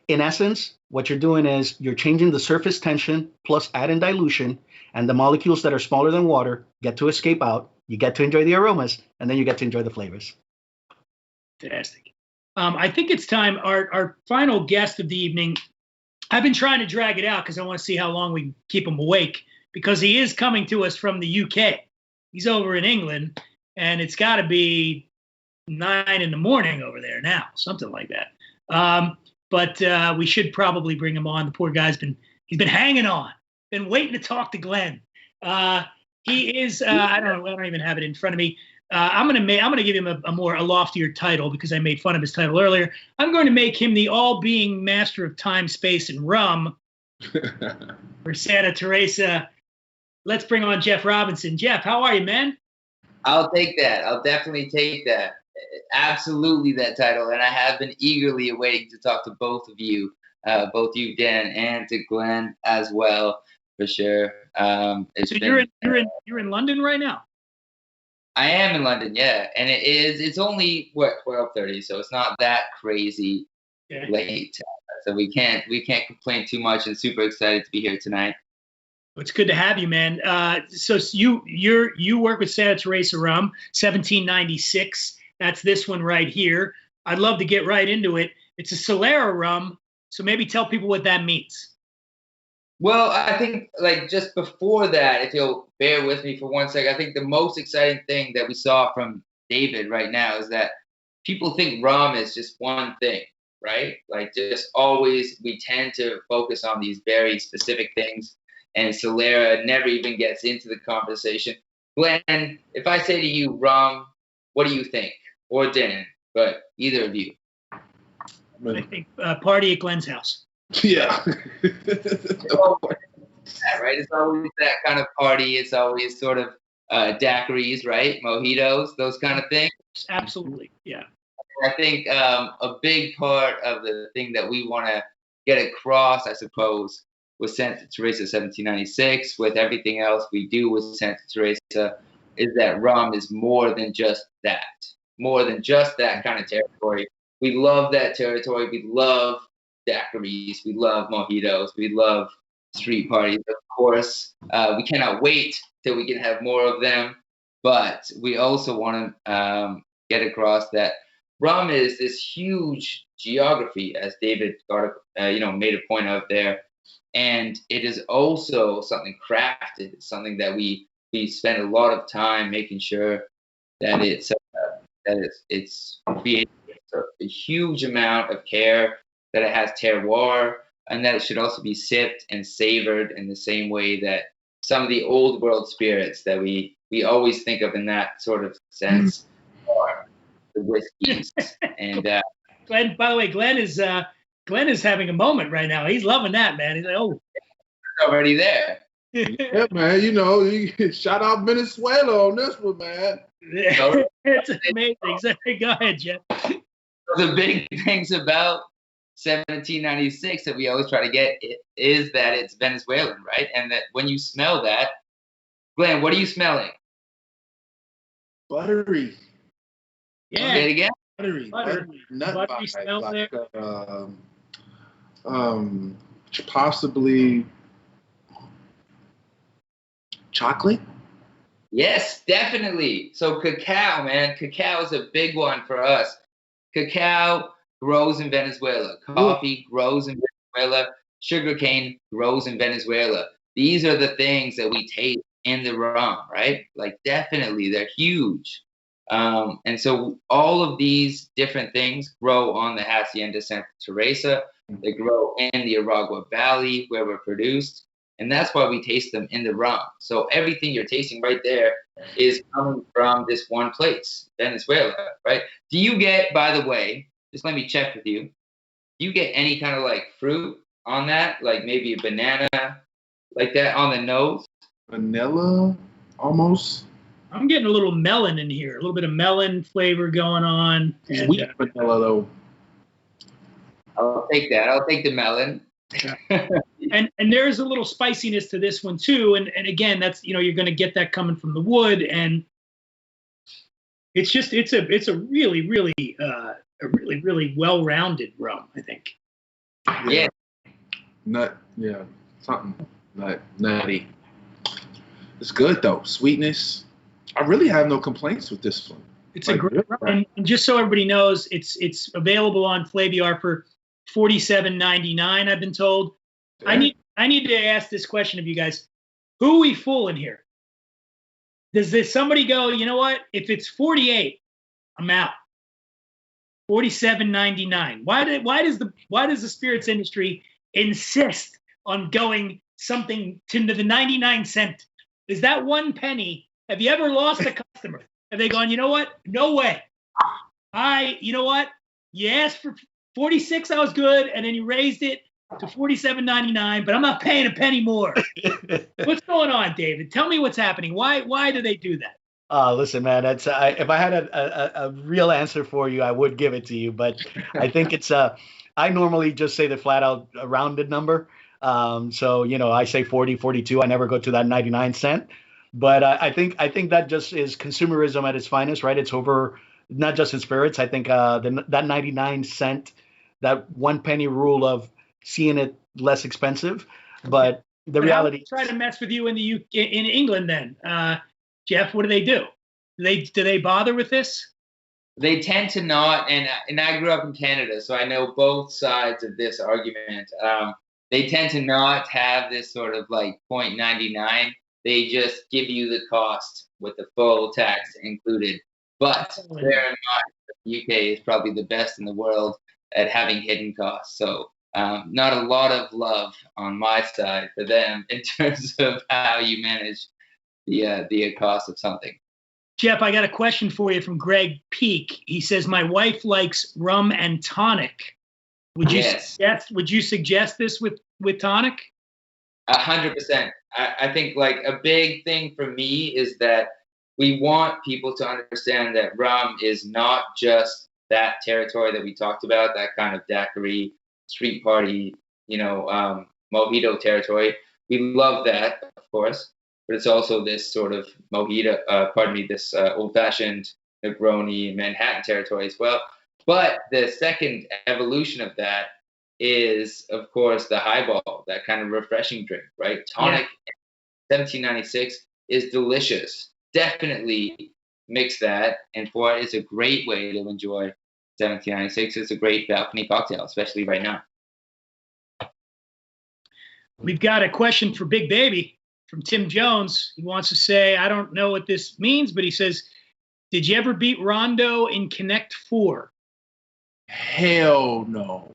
Speaker 3: In essence, what you're doing is you're changing the surface tension plus adding dilution, and the molecules that are smaller than water get to escape out. You get to enjoy the aromas, and then you get to enjoy the flavors.
Speaker 1: Fantastic. I think it's time. Our final guest of the evening, I've been trying to drag it out because I want to see how long we can keep him awake, because he is coming to us from the UK. He's over in England, and it's got to be 9 a.m. over there now, something like that. But we should probably bring him on. The poor guy's been hanging on, been waiting to talk to Glen. He is I don't even have it in front of me. I'm gonna give him a loftier title because I made fun of his title earlier. I'm going to make him the all-being master of time, space, and rum for Santa Teresa. Let's bring on Jeff Robinson. Jeff, how are you, man?
Speaker 4: I'll take that. I'll definitely take that. Absolutely that title, and I have been eagerly awaiting to talk to both of you, Dan, and to Glen as well, for sure.
Speaker 1: So you're in London right now?
Speaker 4: I am in London, yeah, and it's only 12:30, so it's not that crazy late. So we can't complain too much, and super excited to be here tonight.
Speaker 1: Well, it's good to have you, man. So you work with Santa Teresa Rum, 1796. That's this one right here. I'd love to get right into it. It's a Solera rum, so maybe tell people what that means.
Speaker 4: Well, I think just before that, if you'll bear with me for 1 second, I think the most exciting thing that we saw from David right now is that people think rum is just one thing, right? Just always we tend to focus on these very specific things, and Solera never even gets into the conversation. Glen, if I say to you rum, what do you think? Or Dan, but either of you.
Speaker 1: I think party at Glen's house.
Speaker 2: Yeah.
Speaker 4: It's always that, right? It's always that kind of party. It's always sort of daiquiris, right? Mojitos, those kind of things.
Speaker 1: Absolutely, yeah.
Speaker 4: I think a big part of the thing that we want to get across, I suppose, with Santa Teresa 1796, with everything else we do with Santa Teresa, is that rum is more than just that. More than just that kind of territory. We love that territory. We love daiquiris. We love mojitos. We love street parties, of course. We cannot wait till we can have more of them. But we also want to get across that rum is this huge geography, as David made a point of there. And it is also something crafted. It's something that we spend a lot of time making sure that it's created a huge amount of care, that it has terroir, and that it should also be sipped and savored in the same way that some of the old world spirits that we always think of in that sort of sense are the whiskeys. And
Speaker 1: Glen, by the way, Glen is Glenn is having a moment right now. He's loving that, man. He's like, oh.
Speaker 4: It's already there.
Speaker 2: Yeah, man. You know, shout out Venezuela on this one, man.
Speaker 1: It's amazing. Go ahead, Jeff.
Speaker 4: The big things about 1796 that we always try to get is that it's Venezuelan, right? And that when you smell that, Glenn, what are you smelling?
Speaker 2: Buttery.
Speaker 1: Yeah.
Speaker 4: Say it again.
Speaker 2: Buttery. Nut
Speaker 1: Buttery smell
Speaker 2: like,
Speaker 1: there.
Speaker 2: Possibly chocolate.
Speaker 4: Yes, definitely. So cacao, man. Cacao is a big one for us. Cacao grows in Venezuela. Coffee grows in Venezuela. Sugarcane grows in Venezuela. These are the things that we taste in the rum, right? Like, definitely, they're huge. And so all of these different things grow on the Hacienda Santa Teresa. They grow in the Aragua Valley where we're produced. And that's why we taste them in the rum. So everything you're tasting right there is coming from this one place, Venezuela, right? Do you get, by the way, just let me check with you, do you get any kind of like fruit on that? Like maybe a banana, like that on the nose?
Speaker 2: Vanilla, almost.
Speaker 1: I'm getting a little melon in here, a little bit of melon flavor going on.
Speaker 2: Sweet vanilla, though.
Speaker 4: I'll take that. I'll take the melon.
Speaker 1: And there's a little spiciness to this one too, and again, that's, you know, you're going to get that coming from the wood, and it's a really well-rounded rum, I think.
Speaker 4: Yeah.
Speaker 2: Something nutty. It's good though, sweetness. I really have no complaints with this one.
Speaker 1: It's like, a great rum, and just so everybody knows, it's available on Flaviar for $47.99. I've been told. Yeah. I need to ask this question of you guys: who are we fooling here? Does somebody go, you know what? If it's 48, I'm out. $47.99. Why does the spirits industry insist on going something to the 99 cent? Is that 1 penny? Have you ever lost a customer? Have they gone, you know what? No way. You know what? You asked for 46, I was good, and then you raised it to $47.99, but I'm not paying a penny more. What's going on, David? Tell me what's happening. Why do they do that?
Speaker 3: Listen, man, if I had a real answer for you, I would give it to you, but I think it's I normally just say the flat out rounded number. So, you know, I say 40, 42. I never go to that 99 cent. But I think that just is consumerism at its finest, right? It's over, not just in spirits. I think that 99 cent, that 1 penny rule of seeing it less expensive. But the reality.
Speaker 1: Try to mess with you in England then, Jeff. What do they do? Do they bother with this?
Speaker 4: They tend to not, and I grew up in Canada, so I know both sides of this argument. They tend to not have this sort of like 0.99. They just give you the cost with the full tax included. But bear in mind, the UK is probably the best in the world at having hidden costs. So not a lot of love on my side for them in terms of how you manage the cost of something.
Speaker 1: Jeff, I got a question for you from Greg Peak. He says, my wife likes rum and tonic. Would you suggest this with tonic?
Speaker 4: 100%. I think like a big thing for me is that we want people to understand that rum is not just that territory that we talked about, that kind of daiquiri, street party, mojito territory. We love that, of course, but it's also this sort of this old-fashioned Negroni Manhattan territory as well. But the second evolution of that is, of course, the highball, that kind of refreshing drink, right? Tonic, 1796 is delicious. Definitely mix that, and for it, it's a great way to enjoy 1796. It's a great balcony cocktail, especially right now.
Speaker 1: We've got a question for Big Baby from Tim Jones. He wants to say, I don't know what this means, but he says, did you ever beat Rondo in Connect 4?
Speaker 2: Hell no.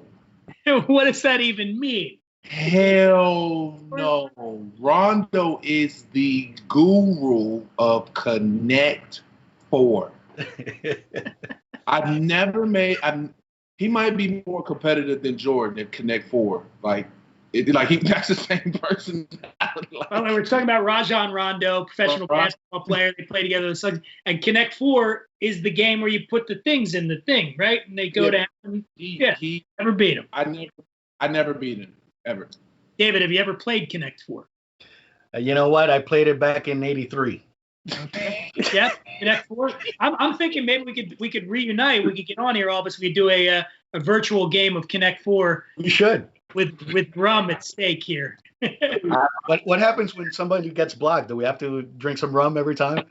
Speaker 1: What does that even mean?
Speaker 2: Hell no. Rondo is the guru of Connect 4. he might be more competitive than Jordan at Connect Four. That's the same person.
Speaker 1: Well, we're talking about Rajon Rondo, professional basketball player. They play together. And Connect Four is the game where you put the things in the thing, right? And they go down. He never beat him.
Speaker 2: I never beat him, ever.
Speaker 1: David, have you ever played Connect Four?
Speaker 3: You know what? I played it back in '83.
Speaker 1: Okay. Yeah, Connect Four. I'm thinking maybe we could reunite. We could get on here, all of us. We could do a virtual game of Connect Four.
Speaker 3: We should.
Speaker 1: With rum at stake here.
Speaker 3: What happens when somebody gets blocked? Do we have to drink some rum every time?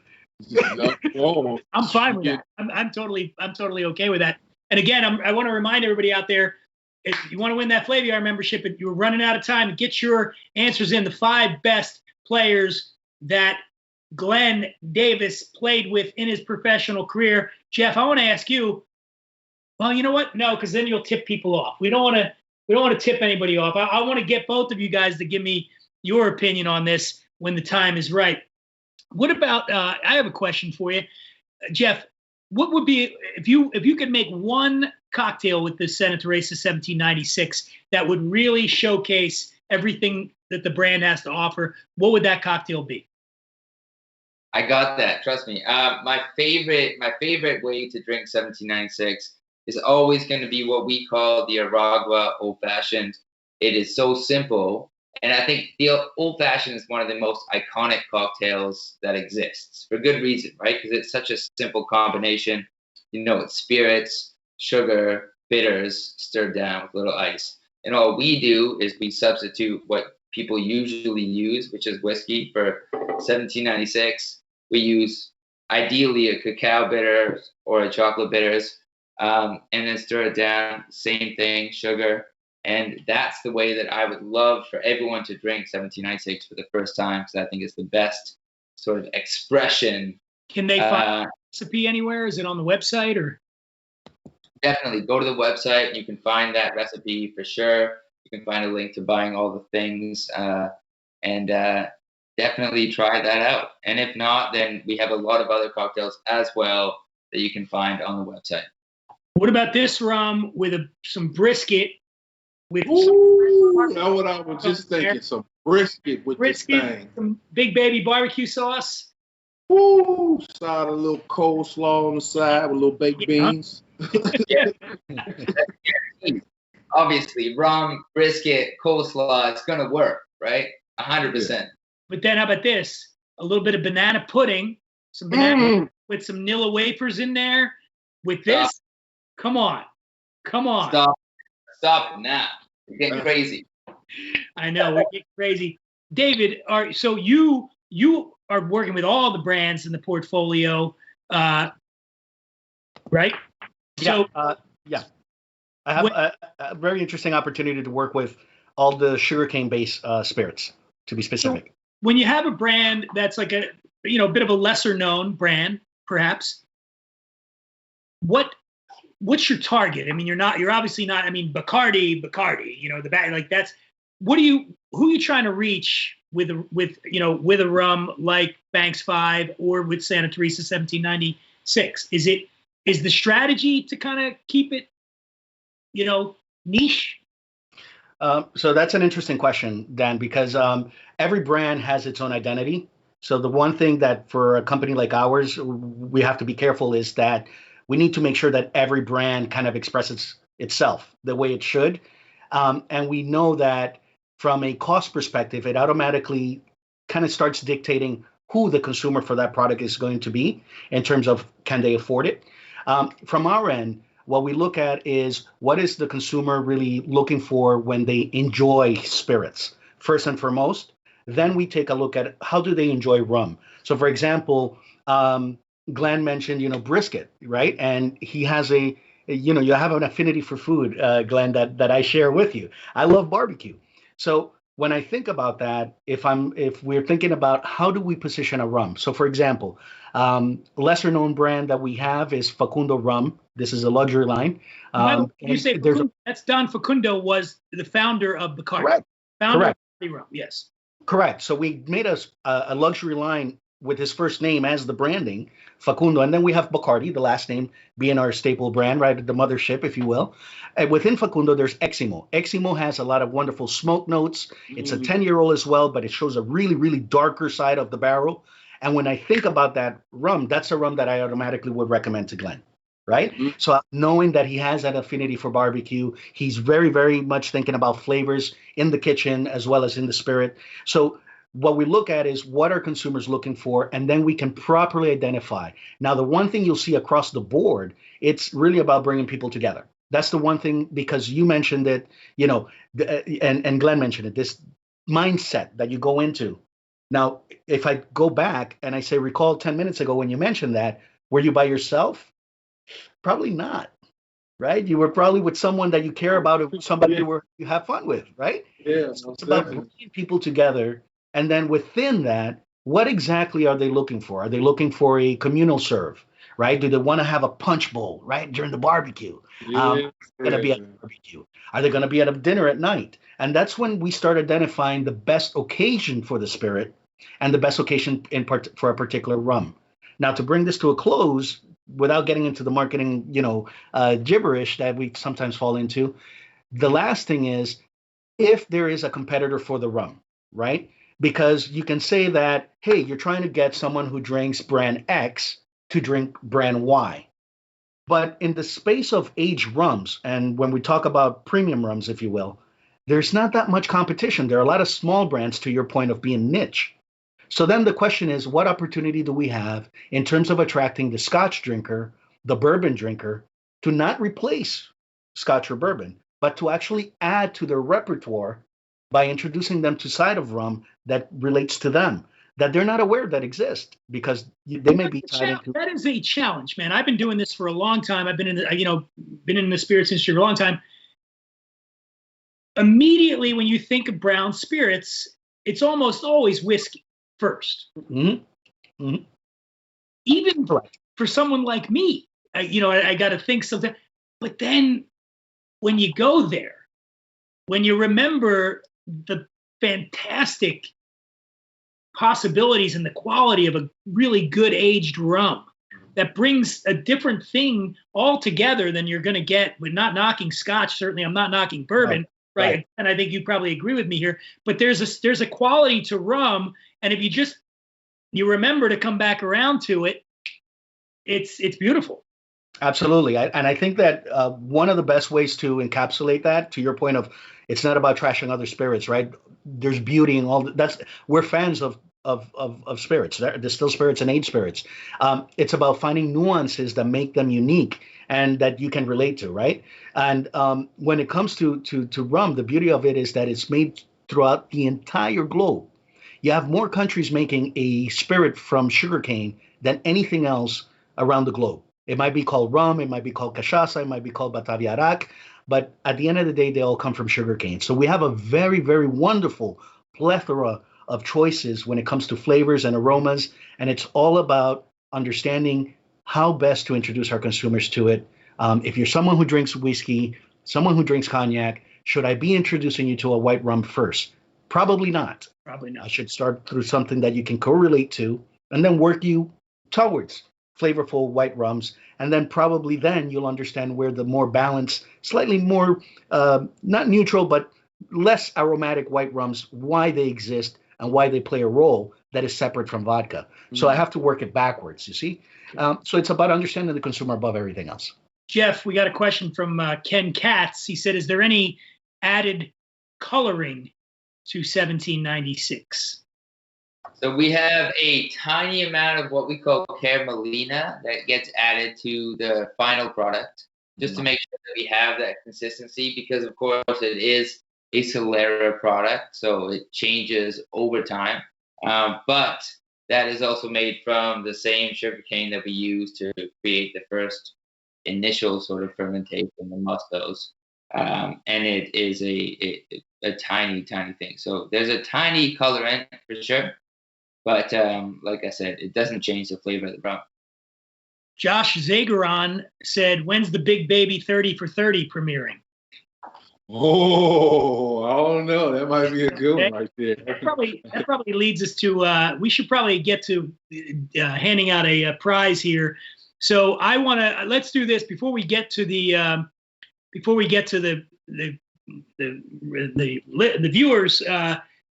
Speaker 1: I'm fine with that. I'm totally okay with that. And again, I want to remind everybody out there, if you want to win that Flaviar membership, and you're running out of time, get your answers in. The 5 best players that Glen Davis played with in his professional career. Jeff, I want to ask you. Well, you know what? No, because then you'll tip people off. We don't want to tip anybody off. I want to get both of you guys to give me your opinion on this when the time is right. What about? I have a question for you, Jeff. What would be if you could make one cocktail with the Santa Teresa 1796 that would really showcase everything that the brand has to offer? What would that cocktail be?
Speaker 4: I got that. Trust me. My favorite way to drink 1796 is always going to be what we call the Aragua Old Fashioned. It is so simple. And I think the Old Fashioned is one of the most iconic cocktails that exists for good reason, right? Because it's such a simple combination. It's spirits, sugar, bitters stirred down with a little ice. And all we do is we substitute what people usually use, which is whiskey, for 1796. We use ideally a cacao bitter or a chocolate bitters. And then stir it down, same thing, sugar. And that's the way that I would love for everyone to drink 1796 for the first time, because I think it's the best sort of expression.
Speaker 1: Can they find the recipe anywhere? Is it on the website or?
Speaker 4: Definitely go to the website. You can find that recipe for sure. You can find a link to buying all the things and definitely try that out. And if not, then we have a lot of other cocktails as well that you can find on the website.
Speaker 1: What about this rum with some brisket?
Speaker 2: Know what I was just thinking? Some brisket with this thing.
Speaker 1: Some Big Baby barbecue sauce.
Speaker 2: Ooh, side a little coleslaw on the side with little baked beans.
Speaker 4: Yeah. Obviously, rum, brisket, coleslaw, it's going to work, right? 100%. Yeah.
Speaker 1: But then how about this? A little bit of banana pudding, some banana with some Nilla wafers in there. With this, come on.
Speaker 4: Stop now. You're getting crazy.
Speaker 1: I know, we're getting crazy. David, so you are working with all the brands in the portfolio, right?
Speaker 3: Yeah. Yeah. I have a very interesting opportunity to work with all the sugarcane-based spirits, to be specific.
Speaker 1: So when you have a brand that's like a bit of a lesser-known brand, perhaps, what's your target? I mean, you're obviously not. I mean, Bacardi, the bag, like that's. Who are you trying to reach with a rum like Banks 5 or with Santa Teresa 1796? Is the strategy to kind of keep it, niche?
Speaker 3: So that's an interesting question, Dan, because every brand has its own identity. So the one thing that for a company like ours, we have to be careful is that we need to make sure that every brand kind of expresses itself the way it should. And we know that from a cost perspective, it automatically kind of starts dictating who the consumer for that product is going to be in terms of can they afford it. From our end, what we look at is what is the consumer really looking for when they enjoy spirits, first and foremost. Then we take a look at how do they enjoy rum. So, for example, Glenn mentioned, brisket, right? And he has you have an affinity for food, Glenn, that I share with you. I love barbecue. So when I think about that, if we're thinking about how do we position a rum? So, for example, lesser known brand that we have is Facundo Rum. This is a luxury line.
Speaker 1: You say Facundo, that's Don Facundo was the founder of Bacardi.
Speaker 3: Correct.
Speaker 1: Founder
Speaker 3: Correct.
Speaker 1: of Rum, yes.
Speaker 3: Correct. So we made a luxury line with his first name as the branding, Facundo. And then we have Bacardi, the last name being our staple brand, right? The mothership, if you will. And within Facundo, there's Eximo. Eximo has a lot of wonderful smoke notes. It's a 10-year-old as well, but it shows a really, really darker side of the barrel. And when I think about that rum, that's a rum that I automatically would recommend to Glen, right? So knowing that he has that affinity for barbecue, he's very, very much thinking about flavors in the kitchen as well as in the spirit. So what we look at is what are consumers looking for, and then we can properly identify. Now, the one thing you'll see across the board, it's really about bringing people together. That's the one thing, because you mentioned it, and Glen mentioned it, this mindset that you go into. Now, if I go back and I say, recall 10 minutes ago when you mentioned that, were you by yourself? Probably not, right? You were probably with someone that you care about, somebody you have fun with, right?
Speaker 2: Yeah.
Speaker 3: So it's about bringing people together. And then within that, what exactly are they looking for? Are they looking for a communal serve, right? Do they want to have a punch bowl, right, during the barbecue? Going to be at a barbecue? Are they going to be at a dinner at night? And that's when we start identifying the best occasion for the spirit and the best occasion for a particular rum. Now, to bring this to a close, without getting into the marketing, gibberish that we sometimes fall into, the last thing is if there is a competitor for the rum, right? Because you can say that, hey, you're trying to get someone who drinks brand X to drink brand Y. But in the space of aged rums, and when we talk about premium rums, if you will, there's not that much competition. There are a lot of small brands, to your point of being niche. So then the question is, what opportunity do we have in terms of attracting the Scotch drinker, the bourbon drinker, to not replace Scotch or bourbon, but to actually add to their repertoire by introducing them to side of rum that relates to them, that they're not aware that exist, because they may be tied into.
Speaker 1: That is a challenge, man. I've been doing this for a long time. I've been in the spirits industry for a long time. Immediately when you think of brown spirits, it's almost always whiskey first. Even for someone like me, I got to think something. But then when you go there, when you remember the fantastic possibilities and the quality of a really good aged rum, that brings a different thing altogether than you're going to get with not knocking Scotch. Certainly, I'm not knocking bourbon, right? And I think you probably agree with me here. But there's a quality to rum, and if you remember to come back around to it, it's beautiful. Absolutely.
Speaker 3: And I think that one of the best ways to encapsulate that, to your point of, it's not about trashing other spirits, right? There's beauty in all we're fans of spirits, distilled spirits and aged spirits. It's about finding nuances that make them unique and that you can relate to, right? And when it comes to rum, the beauty of it is that it's made throughout the entire globe. You have more countries making a spirit from sugarcane than anything else around the globe. It might be called rum, it might be called cachaça, it might be called bataviarac, but at the end of the day, they all come from sugarcane. So we have a very, very wonderful plethora of choices when it comes to flavors and aromas, and it's all about understanding how best to introduce our consumers to it. If you're someone who drinks whiskey, someone who drinks cognac, should I be introducing you to a white rum first? Probably not.
Speaker 1: Probably not.
Speaker 3: I should start through something that you can correlate to, and then work you towards flavorful white rums, and then probably then you'll understand where the more balanced, slightly more not neutral but less aromatic white rums, why they exist and why they play a role that is separate from vodka. So I have to work it backwards, you see. So it's about understanding the consumer above everything else.
Speaker 1: Jeff, we got a question from Ken Katz. He said, is there any added coloring to 1796?
Speaker 4: So we have a tiny amount of what we call caramelina that gets added to the final product, just to make sure that we have that consistency, because of course it is a Solera product, so it changes over time. But that is also made from the same sugarcane that we use to create the first initial sort of fermentation, the mustos. And it is a tiny, tiny thing. So there's a tiny colorant for sure. But like I said, it doesn't change the flavor of the rum.
Speaker 1: Josh Zagaron said, when's the Big Baby 30 for 30 premiering?
Speaker 2: Oh, I don't know. That might be a good one right there.
Speaker 1: That probably leads us to we should probably get to handing out a prize here. So I want to let's do this before we get to the viewers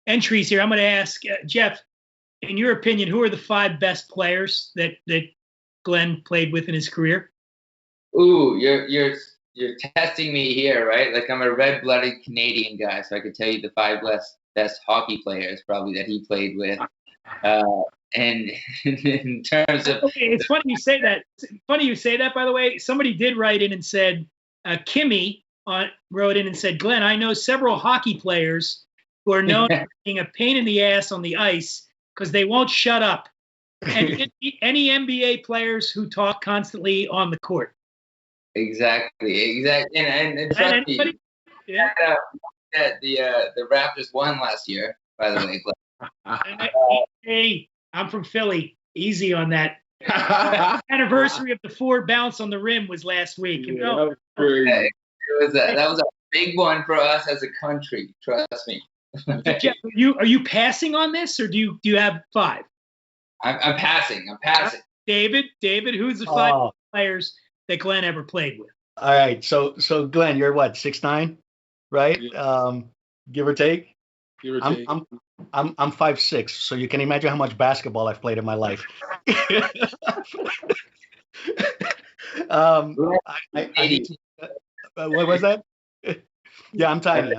Speaker 1: entries here. I'm going to ask Jeff, in your opinion, who are the 5 best players that Glen played with in his career?
Speaker 4: Ooh, you're testing me here, right? Like I'm a red-blooded Canadian guy, so I could tell you the 5 best hockey players probably that he played with. And in terms of,
Speaker 1: okay, it's funny you say that. Funny you say that. By the way, somebody did write in and said, Kimmy wrote in and said, Glen, I know several hockey players who are known for being a pain in the ass on the ice because they won't shut up. And any NBA players who talk constantly on the court.
Speaker 4: Exactly, and trust me,
Speaker 1: yeah.
Speaker 4: The Raptors won last year, by the way.
Speaker 1: Hey, I'm from Philly. Easy on that. Anniversary of the 4 bounce on the rim was last week. You know?
Speaker 4: That was a big one for us as a country. Trust me.
Speaker 1: Jeff, are you passing on this, or do you have 5?
Speaker 4: I'm passing.
Speaker 1: David, who's the 5 players that Glen ever played with?
Speaker 3: All right, so Glen, you're what, 6'9", right?
Speaker 2: Yeah.
Speaker 3: Give or take.
Speaker 2: I'm
Speaker 3: I'm 5'6", so you can imagine how much basketball I've played in my life. What was that? Yeah, I'm tiny.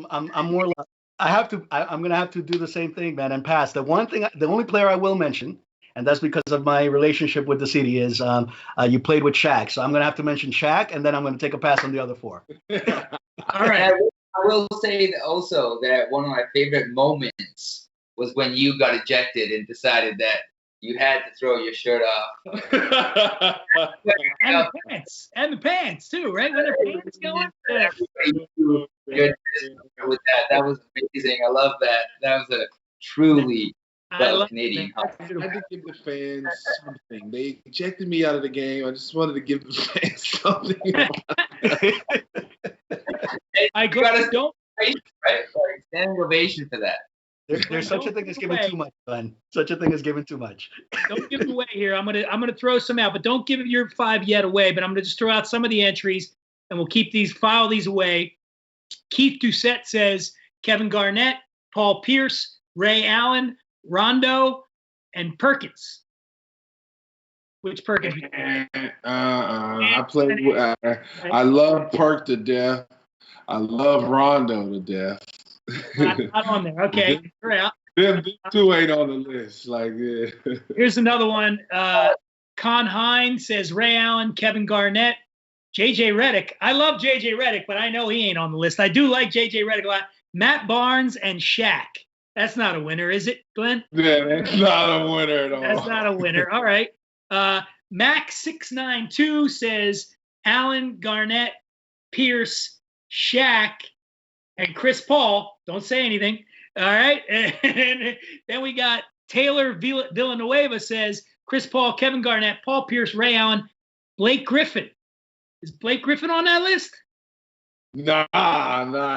Speaker 3: I'm more. I'm gonna have to do the same thing, man, and pass. The only player I will mention, and that's because of my relationship with the city, is you played with Shaq. So I'm gonna have to mention Shaq, and then I'm gonna take a pass on the other 4.
Speaker 4: All right. I will say also that one of my favorite moments was when you got ejected and decided that you had to throw your shirt off.
Speaker 1: and the pants too, right? When the pants going.
Speaker 4: With that was amazing. I love that. That was a truly Canadian hockey.
Speaker 2: I had to give the fans something. They ejected me out of the game. I just wanted to give the fans something.
Speaker 4: I don't right? Like, standing ovation for that.
Speaker 3: There's such a thing as giving too much, Glenn. Such a thing as giving too much.
Speaker 1: Don't give it away here. I'm gonna throw some out, but don't give your 5 yet away. But I'm gonna just throw out some of the entries, and we'll file these away. Keith Doucette says Kevin Garnett, Paul Pierce, Ray Allen, Rondo, and Perkins. Which Perkins?
Speaker 2: I played. I love Perk to death. I love Rondo to death.
Speaker 1: Not on there. Okay, you're out.
Speaker 2: Them 2 ain't on the list.
Speaker 1: Here's another one. Con Hines says Ray Allen, Kevin Garnett, JJ Redick. I love JJ Redick, but I know he ain't on the list. I do like JJ Redick a lot. Matt Barnes and Shaq. That's not a winner, is it, Glenn?
Speaker 2: Yeah, that's not a winner at all.
Speaker 1: That's not a winner. All right. Max692 says Allen, Garnett, Pierce, Shaq, and Chris Paul. Don't say anything. All right. And then we got Taylor Villanueva says Chris Paul, Kevin Garnett, Paul Pierce, Ray Allen, Blake Griffin. Is Blake Griffin on that list?
Speaker 2: Nah,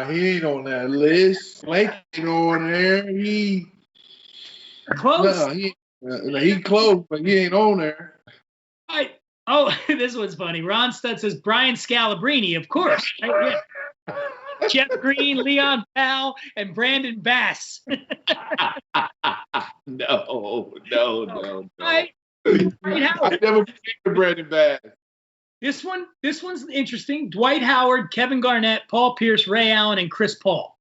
Speaker 2: he ain't on that list. Blake ain't on there. He
Speaker 1: close.
Speaker 2: No, he close, but he ain't on there.
Speaker 1: Oh, this one's funny. Ron Stud says Brian Scalabrine, of course. Right? Yeah. Jeff Green, Leon Powell, and Brandon Bass.
Speaker 2: No.
Speaker 1: Right?
Speaker 2: I never played with Brandon Bass.
Speaker 1: This one's interesting. Dwight Howard, Kevin Garnett, Paul Pierce, Ray Allen, and Chris Paul.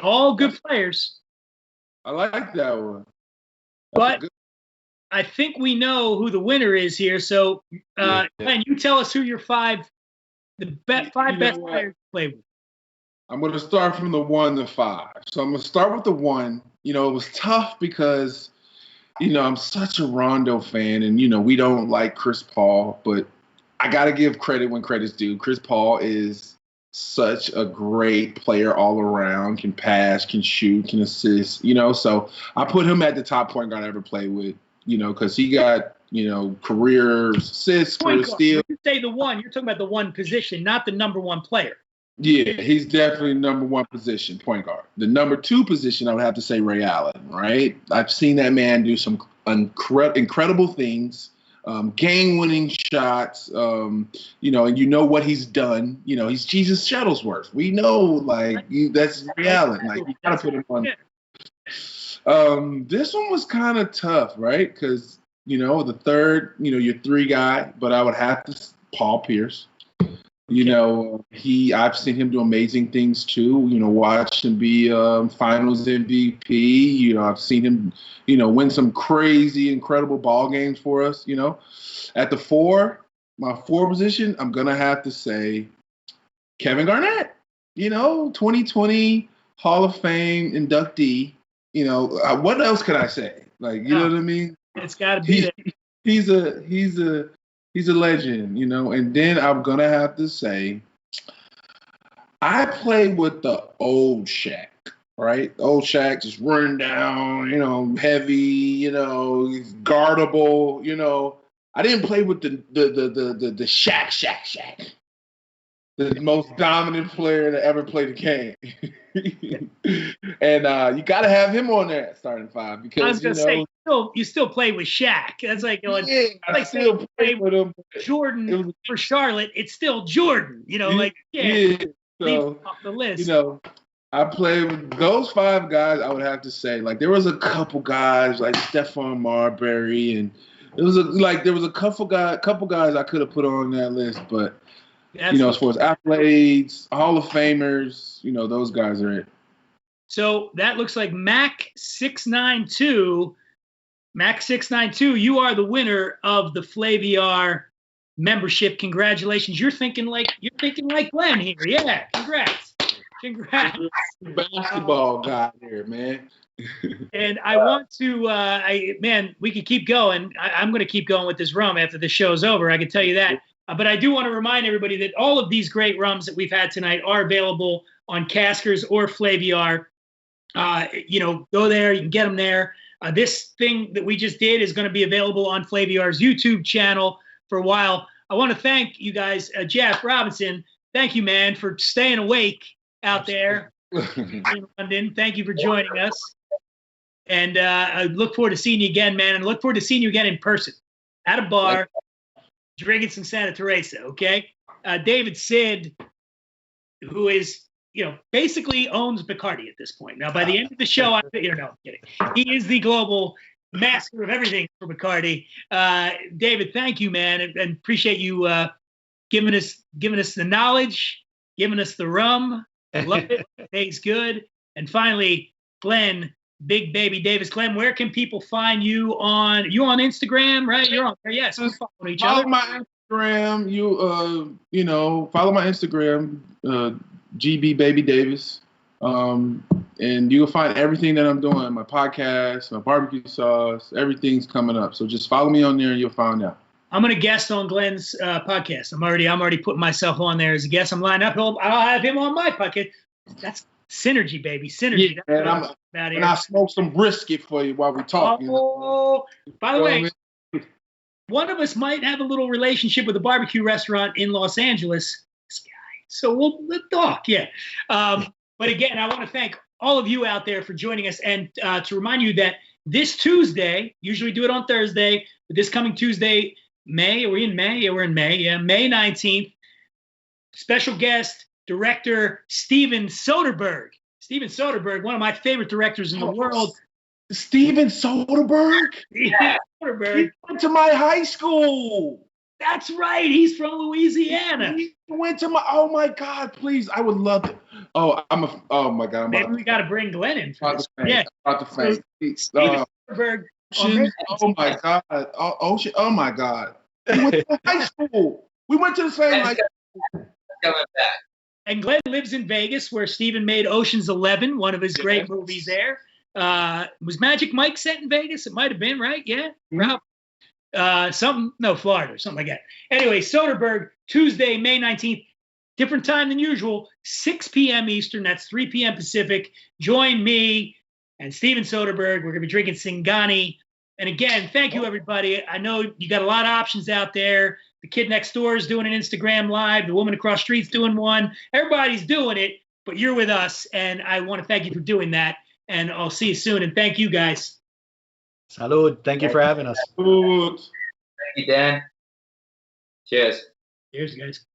Speaker 1: All good players.
Speaker 2: I like that one.
Speaker 1: But I think we know who the winner is here. So, Glenn, you tell us who your 5 best players to play with.
Speaker 2: I'm going to start from the 1 to 5. So I'm going to start with the 1. It was tough because, I'm such a Rondo fan, and, we don't like Chris Paul, but I got to give credit when credit's due. Chris Paul is such a great player all around, can pass, can shoot, can assist, so I put him at the top point guard I ever played with, because he got, career assists, career steal.
Speaker 1: When you say the 1, you're talking about the 1 position, not the number 1 player.
Speaker 2: Yeah, he's definitely number one position, point guard. The number two position, I would have to say Ray Allen, right? I've seen that man do some incredible things, game-winning shots, and you know what he's done. He's Jesus Shuttlesworth. We know, that's Ray Allen. You got to put him on. This one was kind of tough, right? Because, the third, your three guy, but I would have to Paul Pierce. I've seen him do amazing things too. Watch him be Finals MVP. I've seen him, win some crazy, incredible ball games for us. At the my four position, I'm gonna have to say Kevin Garnett. 2020 Hall of Fame inductee. What else could I say? Know what I mean?
Speaker 1: It's got to be
Speaker 2: there. He's a legend, and then I'm going to have to say I played with the old Shaq, right? Old Shaq just running down, heavy, guardable, I didn't play with the Shaq. The most dominant player to ever play the game. And you got to have him on there at starting five because,
Speaker 1: I was going to say, you still play with Shaq. That's like going,
Speaker 2: I still play with him.
Speaker 1: Jordan for Charlotte, it's still Jordan.
Speaker 2: So,
Speaker 1: leave off the list.
Speaker 2: I played with those five guys. I would have to say, there was a couple guys like Stephon Marbury, and it was there was a couple guys I could have put on that list, but. As far as accolades, Hall of Famers, those guys are it.
Speaker 1: So that looks like Mac692. Mac692, you are the winner of the Flaviar membership. Congratulations. You're thinking like Glenn here. Yeah, congrats.
Speaker 2: Basketball guy here, man.
Speaker 1: And I want to, we could keep going. I'm going to keep going with this rum after the show's over. I can tell you that. But I do want to remind everybody that all of these great rums that we've had tonight are available on Caskers or Flaviar. Go there. You can get them there. This thing that we just did is going to be available on Flaviar's YouTube channel for a while. I want to thank you guys. Jeff Robinson, thank you, man, for staying awake out there in London. Thank you for joining us. And I look forward to seeing you again, man, and look forward to seeing you again in person at a bar. Drinking some Santa Teresa, okay? David Sid, who is, basically owns Bacardi at this point. Now, by the end of the show, I'm kidding. He is the global master of everything for Bacardi. David, thank you, man, and appreciate you giving us the knowledge, giving us the rum. Love it. Tastes good. And finally, Glen, Big Baby Davis. Glen, where can people find you on Instagram, right? You're on there. Yes, we follow each other.
Speaker 2: Follow my Instagram. Follow my Instagram, GB Baby Davis. And you will find everything that I'm doing, my podcast, my barbecue sauce, everything's coming up. So just follow me on there and you'll find out.
Speaker 1: I'm going to guest on Glen's podcast. I'm already putting myself on there as a guest. I'm lined up. I'll have him on my podcast. That's synergy, baby. Synergy.
Speaker 2: Yeah, and I smoke some brisket for you while we talk.
Speaker 1: By the way, one of us might have a little relationship with a barbecue restaurant in Los Angeles. This guy. So we'll talk. Yeah. But again, I want to thank all of you out there for joining us, and to remind you that this Tuesday, usually do it on Thursday, but this coming Tuesday, May 19th, special guest, director Steven Soderbergh. Steven Soderbergh, one of my favorite directors in the world.
Speaker 2: Steven Soderbergh?
Speaker 1: Yeah, Soderbergh.
Speaker 2: He went to my high school.
Speaker 1: That's right. He's from Louisiana.
Speaker 2: He went to oh my God, please. I would love to. Oh my God.
Speaker 1: Maybe we got to bring Glenn in.
Speaker 2: Yeah.
Speaker 1: Steven Soderbergh.
Speaker 2: Oh my God. Oh my God. We went to high school. We went to the same high school.
Speaker 1: And Glenn lives in Vegas, where Steven made Ocean's 11, one of his great movies there. Was Magic Mike set in Vegas? It might have been, right? Yeah.
Speaker 2: Mm-hmm.
Speaker 1: Florida or something like that. Anyway, Soderbergh, Tuesday, May 19th, different time than usual, 6 p.m. Eastern. That's 3 p.m. Pacific. Join me and Steven Soderbergh. We're going to be drinking Singani. And again, thank you, everybody. I know you got a lot of options out there. The kid next door is doing an Instagram live. The woman across the street's doing one. Everybody's doing it, but you're with us, and I want to thank you for doing that. And I'll see you soon. And thank you, guys.
Speaker 3: Salud. Thank you for having us.
Speaker 2: Salud.
Speaker 4: Thank you, Dan. Cheers.
Speaker 1: Cheers, guys.